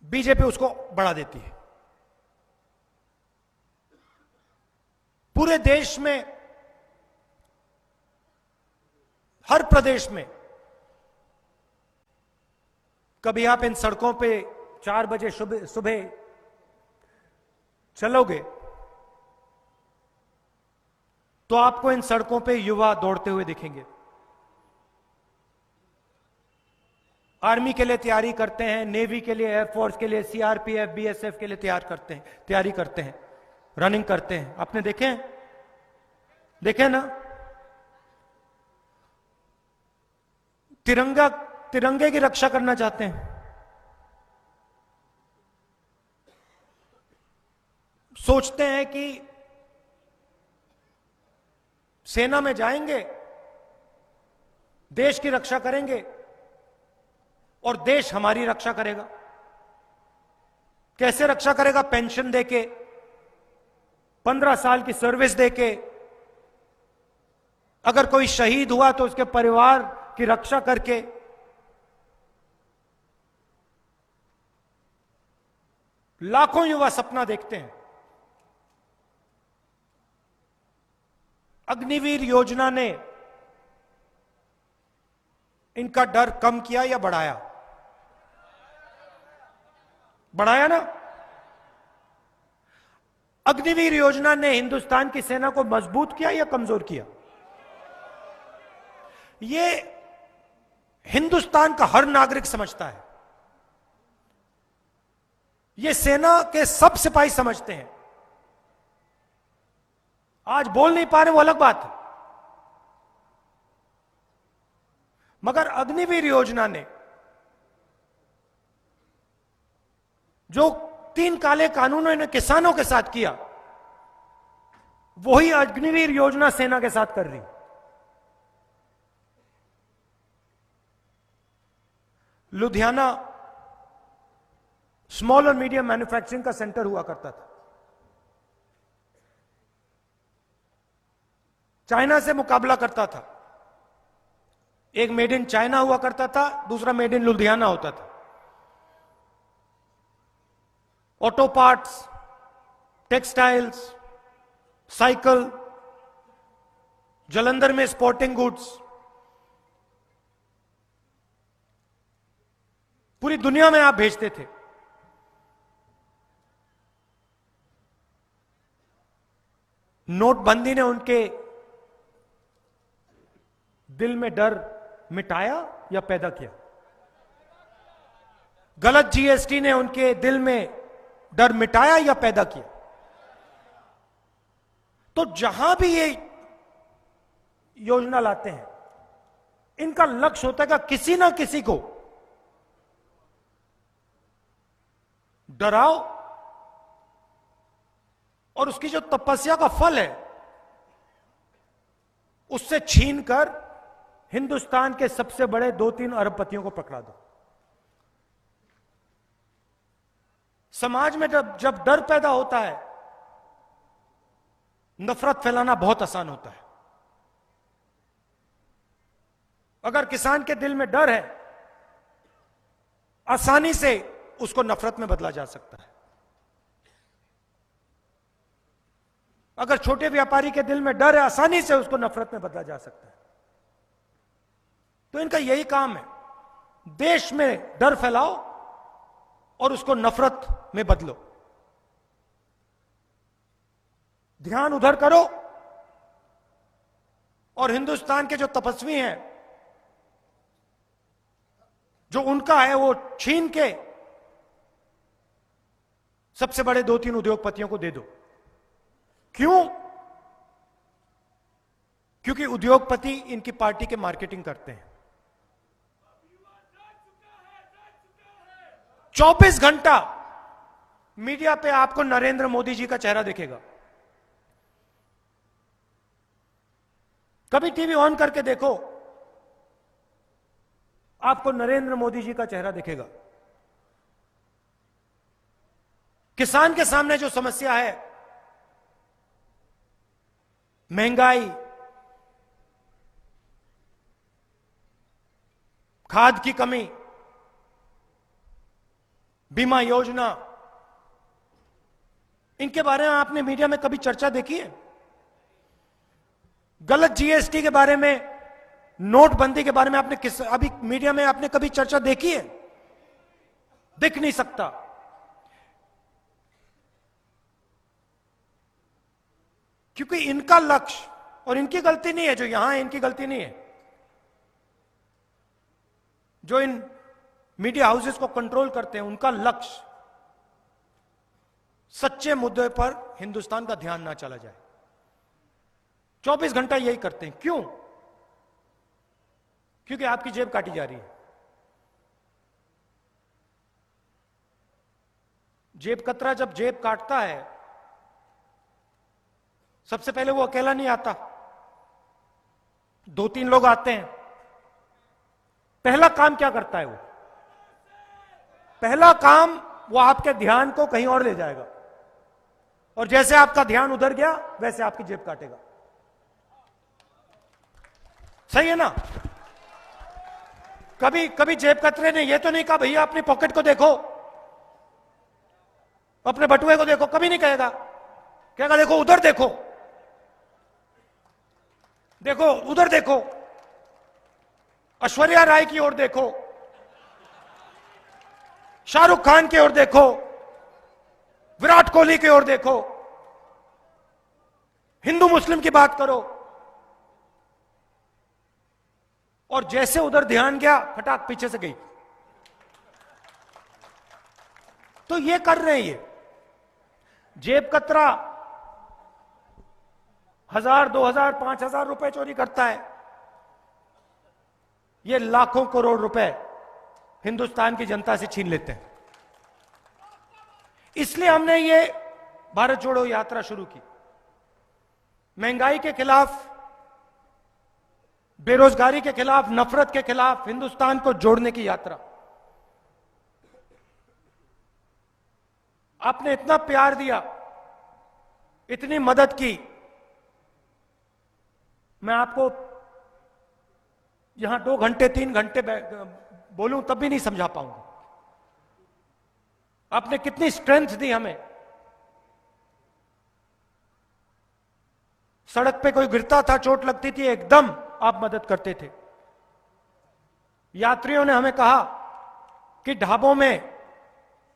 बीजेपी उसको बढ़ा देती है। पूरे देश में, हर प्रदेश में, कभी आप इन सड़कों पे 4 बजे सुबह चलोगे तो आपको इन सड़कों पे युवा दौड़ते हुए दिखेंगे। आर्मी के लिए तैयारी करते हैं, नेवी के लिए, एयरफोर्स के लिए, सीआरपीएफ, बीएसएफ के लिए तैयारी करते हैं, रनिंग करते हैं। आपने देखे ना? तिरंगे की रक्षा करना चाहते हैं। सोचते हैं कि सेना में जाएंगे, देश की रक्षा करेंगे और देश हमारी रक्षा करेगा। कैसे रक्षा करेगा? पेंशन देके, 15 साल की सर्विस देके। अगर कोई शहीद हुआ तो उसके परिवार की रक्षा करके। लाखों युवा सपना देखते हैं। अग्निवीर योजना ने इनका डर कम किया या बढ़ाया? बढ़ाया ना। अग्निवीर योजना ने हिंदुस्तान की सेना को मजबूत किया या कमजोर किया? ये हिंदुस्तान का हर नागरिक समझता है, ये सेना के सब सिपाही समझते हैं। आज बोल नहीं पा रहे वो अलग बात है, मगर अग्निवीर योजना ने जो 3 काले कानूनों ने किसानों के साथ किया, वही अग्निवीर योजना सेना के साथ कर रही। लुधियाना स्मॉल और मीडियम मैन्युफैक्चरिंग का सेंटर हुआ करता था। चाइना से मुकाबला करता था। एक मेड इन चाइना हुआ करता था, दूसरा मेड इन लुधियाना होता था। Auto parts, textiles, cycle, Jalandhar में स्पोर्टिंग गुड्स, पूरी दुनिया में आप भेजते थे। नोटबंदी ने उनके दिल में डर मिटाया या पैदा किया? गलत जीएसटी ने उनके दिल में डर मिटाया या पैदा किया? तो जहां भी ये योजना लाते हैं, इनका लक्ष्य होता है कि किसी ना किसी को डराओ और उसकी जो तपस्या का फल है उससे छीनकर हिंदुस्तान के सबसे बड़े 2-3 अरबपतियों को पकड़ा दो। समाज में जब डर पैदा होता है, नफरत फैलाना बहुत आसान होता है। अगर किसान के दिल में डर है, आसानी से उसको नफरत में बदला जा सकता है। अगर छोटे व्यापारी के दिल में डर है, आसानी से उसको नफरत में बदला जा सकता है। तो इनका यही काम है, देश में डर फैलाओ और उसको नफरत में बदलो। ध्यान उधर करो और हिंदुस्तान के जो तपस्वी हैं, जो उनका है वो छीन के सबसे बड़े 2-3 उद्योगपतियों को दे दो। क्यों? क्योंकि उद्योगपति इनकी पार्टी के मार्केटिंग करते हैं। 24 घंटा मीडिया पे आपको नरेंद्र मोदी जी का चेहरा दिखेगा। कभी टीवी ऑन करके देखो, आपको नरेंद्र मोदी जी का चेहरा दिखेगा। किसान के सामने जो समस्या है, महंगाई, खाद की कमी, बीमा योजना, इनके बारे में आपने मीडिया में कभी चर्चा देखी है? गलत जीएसटी के बारे में, नोटबंदी के बारे में आपने अभी मीडिया में आपने कभी चर्चा देखी है? दिख नहीं सकता। क्योंकि इनका लक्ष्य, और इनकी गलती नहीं है, जो यहां है इनकी गलती नहीं है, जो इन मीडिया हाउसेस को कंट्रोल करते हैं, उनका लक्ष्य सच्चे मुद्दे पर हिंदुस्तान का ध्यान ना चला जाए। 24 घंटा यही करते हैं। क्यों? क्योंकि आपकी जेब काटी जा रही है। जेब कतरा जब जेब काटता है, सबसे पहले वो अकेला नहीं आता, 2-3 लोग आते हैं। पहला काम क्या करता है वो? पहला काम वो आपके ध्यान को कहीं और ले जाएगा, और जैसे आपका ध्यान उधर गया वैसे आपकी जेब काटेगा। सही है ना? कभी जेब कतरे ने ये तो नहीं कहा भैया अपनी पॉकेट को देखो, अपने बटुए को देखो, कभी नहीं कहेगा। कहेगा देखो उधर देखो, देखो उधर देखो, ऐश्वर्या राय की ओर देखो, शाहरुख खान की ओर देखो, विराट कोहली की ओर देखो, हिंदू मुस्लिम की बात करो, और जैसे उधर ध्यान गया फटाक पीछे से गई। तो ये कर रहे हैं, ये जेब कतरा 1000, 2000, 5000 रुपए चोरी करता है, ये लाखों करोड़ रुपए हिंदुस्तान की जनता से छीन लेते हैं। इसलिए हमने ये भारत जोड़ो यात्रा शुरू की, महंगाई के खिलाफ, बेरोजगारी के खिलाफ, नफरत के खिलाफ हिंदुस्तान को जोड़ने की यात्रा। आपने इतना प्यार दिया, इतनी मदद की, मैं आपको यहां 2 घंटे 3 घंटे बोलूं तब भी नहीं समझा पाऊंगा। आपने कितनी स्ट्रेंथ दी हमें। सड़क पे कोई गिरता था, चोट लगती थी, एकदम आप मदद करते थे। यात्रियों ने हमें कहा कि ढाबों में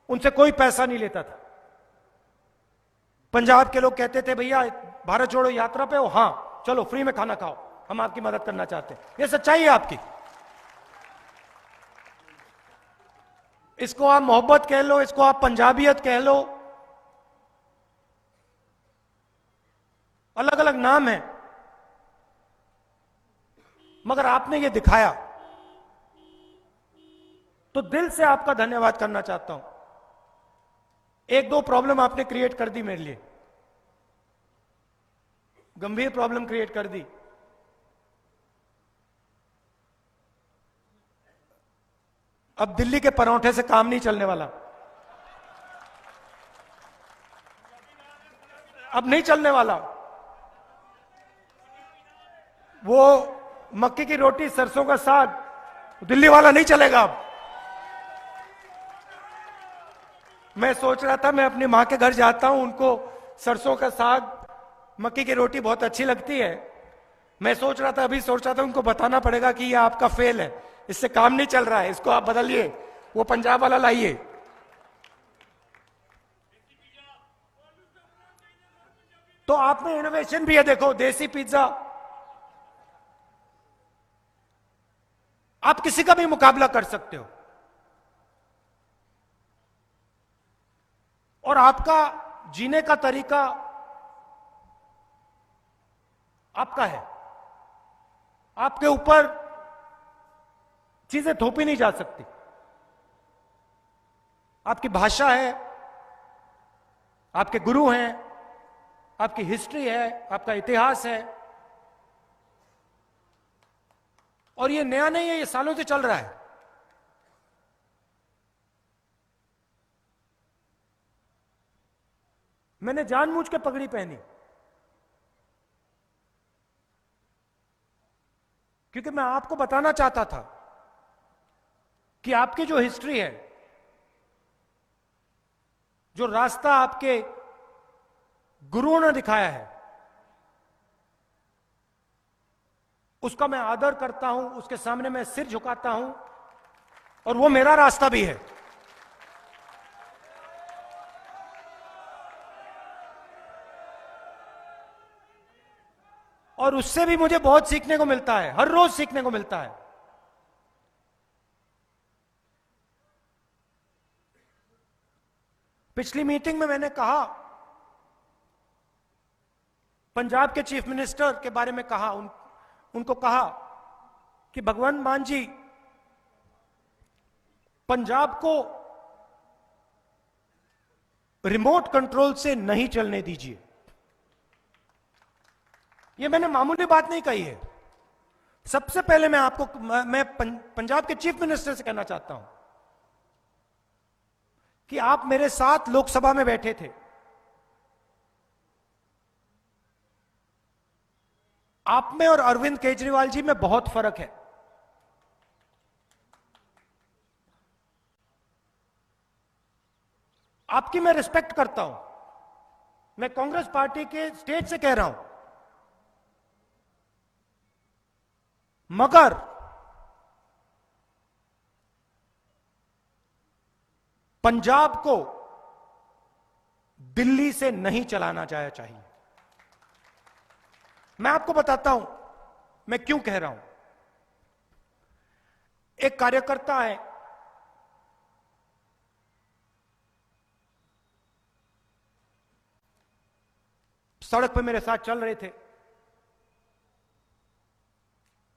उनसे कोई पैसा नहीं लेता था। पंजाब के लोग कहते थे भैया भारत जोड़ो यात्रा पे हो, हां चलो फ्री में खाना खाओ, हम आपकी मदद करना चाहते हैं। यह सच्चाई है आपकी। इसको आप मोहब्बत कह लो, इसको आप पंजाबियत कह लो, अलग अलग नाम है, मगर आपने ये दिखाया, तो दिल से आपका धन्यवाद करना चाहता हूं। 1-2 प्रॉब्लम आपने क्रिएट कर दी मेरे लिए, गंभीर प्रॉब्लम क्रिएट कर दी। अब दिल्ली के परांठे से काम नहीं चलने वाला, अब नहीं चलने वाला। वो मक्के की रोटी, सरसों का साग, दिल्ली वाला नहीं चलेगा अब। मैं सोच रहा था मैं अपनी मां के घर जाता हूं, उनको सरसों का साग, मक्की की रोटी बहुत अच्छी लगती है। मैं सोच रहा था, अभी सोच रहा था उनको बताना पड़ेगा कि ये आपका फेल है, इससे काम नहीं चल रहा है, इसको आप बदलिए, वो पंजाब वाला लाइए। तो आप में इनोवेशन भी है, देखो देसी पिज्जा। आप किसी का भी मुकाबला कर सकते हो, और आपका जीने का तरीका आपका है, आपके ऊपर चीजें थोपी नहीं जा सकती। आपकी भाषा है, आपके गुरु हैं, आपकी हिस्ट्री है, आपका इतिहास है, और ये नया नहीं है, ये सालों से चल रहा है। मैंने जानबूझ के पगड़ी पहनी क्योंकि मैं आपको बताना चाहता था कि आपकी जो हिस्ट्री है, जो रास्ता आपके गुरुओं ने दिखाया है, उसका मैं आदर करता हूं, उसके सामने मैं सिर झुकाता हूं, और वो मेरा रास्ता भी है। और उससे भी मुझे बहुत सीखने को मिलता है, हर रोज सीखने को मिलता है। पिछली मीटिंग में मैंने कहा, पंजाब के चीफ मिनिस्टर के बारे में कहा, उनको कहा कि भगवंत मान जी, पंजाब को रिमोट कंट्रोल से नहीं चलने दीजिए। ये मैंने मामूली बात नहीं कही है। सबसे पहले मैं पंजाब के चीफ मिनिस्टर से कहना चाहता हूं कि आप मेरे साथ लोकसभा में बैठे थे, आप में और अरविंद केजरीवाल जी में बहुत फर्क है। आपकी मैं रिस्पेक्ट करता हूं, मैं कांग्रेस पार्टी के स्टेज से कह रहा हूं, मगर पंजाब को दिल्ली से नहीं चलाना चाहिए। मैं आपको बताता हूं मैं क्यों कह रहा हूं। एक कार्यकर्ता है, सड़क पे मेरे साथ चल रहे थे।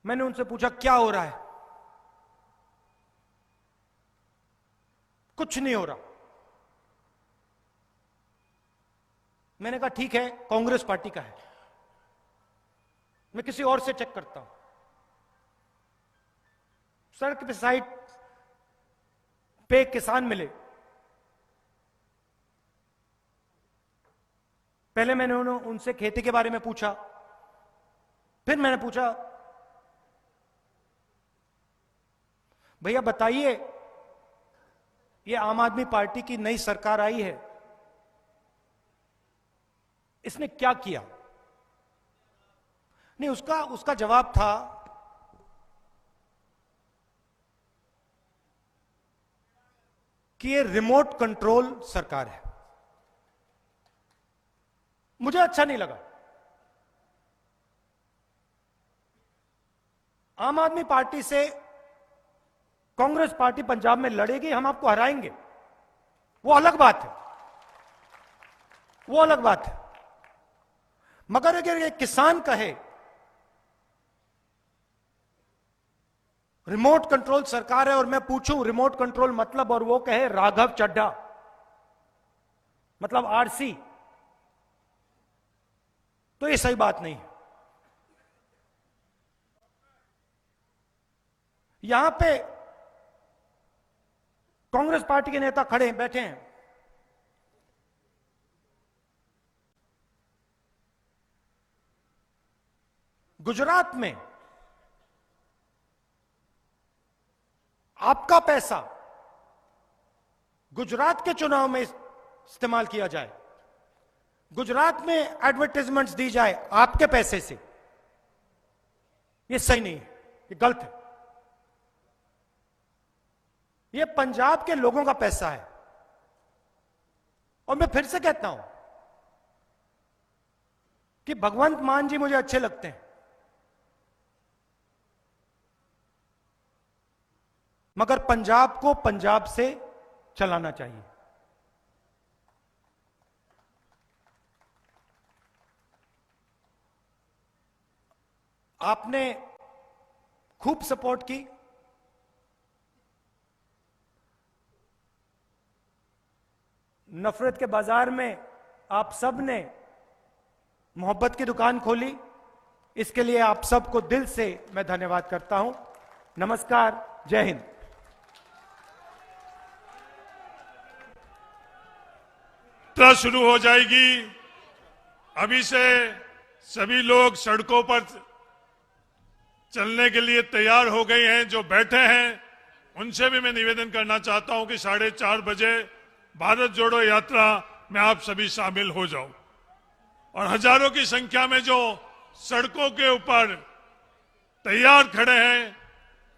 मैंने उनसे पूछा क्या हो रहा है? कुछ नहीं हो रहा। मैंने कहा ठीक है, कांग्रेस पार्टी का है, मैं किसी और से चेक करता हूं। सड़क पे साइड पे किसान मिले। पहले मैंने उनसे खेती के बारे में पूछा, फिर मैंने पूछा भैया बताइए ये आम आदमी पार्टी की नई सरकार आई है, इसने क्या किया? नहीं, उसका जवाब था कि ये रिमोट कंट्रोल सरकार है। मुझे अच्छा नहीं लगा। आम आदमी पार्टी से कांग्रेस पार्टी पंजाब में लड़ेगी, हम आपको हराएंगे, वो अलग बात है, वो अलग बात है। मगर अगर ये किसान कहे रिमोट कंट्रोल सरकार है और मैं पूछूं रिमोट कंट्रोल मतलब, और वो कहे राघव चड्ढा मतलब आरसी, तो ये सही बात नहीं है। यहां पे कांग्रेस पार्टी के नेता खड़े हैं, बैठे हैं। गुजरात में आपका पैसा गुजरात के चुनाव में इस्तेमाल किया जाए, गुजरात में एडवर्टाइजमेंट्स दी जाए आपके पैसे से, यह सही नहीं है, ये गलत है। ये पंजाब के लोगों का पैसा है। और मैं फिर से कहता हूं कि भगवंत मान जी मुझे अच्छे लगते हैं, मगर पंजाब को पंजाब से चलाना चाहिए। आपने खूब सपोर्ट की, नफरत के बाजार में आप सब ने मोहब्बत की दुकान खोली, इसके लिए आप सबको दिल से मैं धन्यवाद करता हूं। नमस्कार, जय हिंद। यात्रा शुरू हो जाएगी। अभी से सभी लोग सड़कों पर चलने के लिए तैयार हो गए हैं। जो बैठे हैं उनसे भी मैं निवेदन करना चाहता हूं कि 4:30 बजे भारत जोड़ो यात्रा में आप सभी शामिल हो जाओ। और हजारों की संख्या में जो सड़कों के ऊपर तैयार खड़े हैं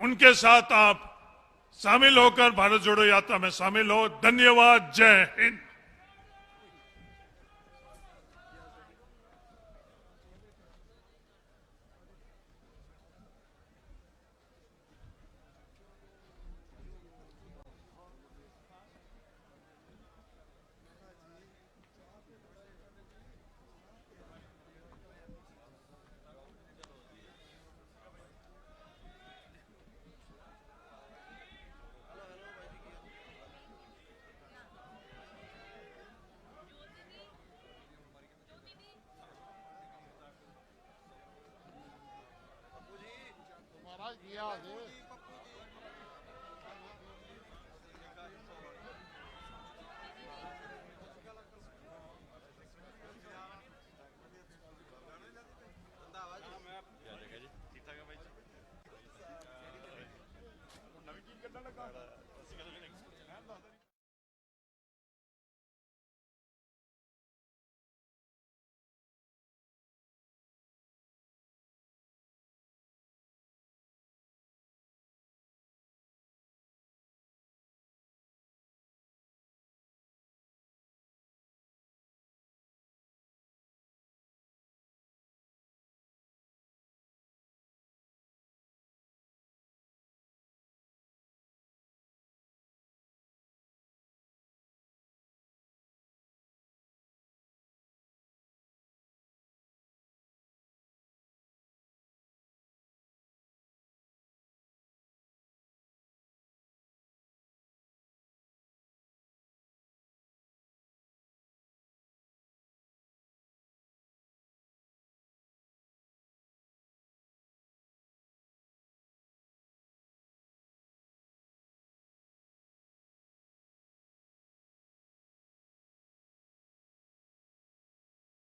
उनके साथ आप शामिल होकर भारत जोड़ो यात्रा में शामिल हो। धन्यवाद। जय हिंद। महाराज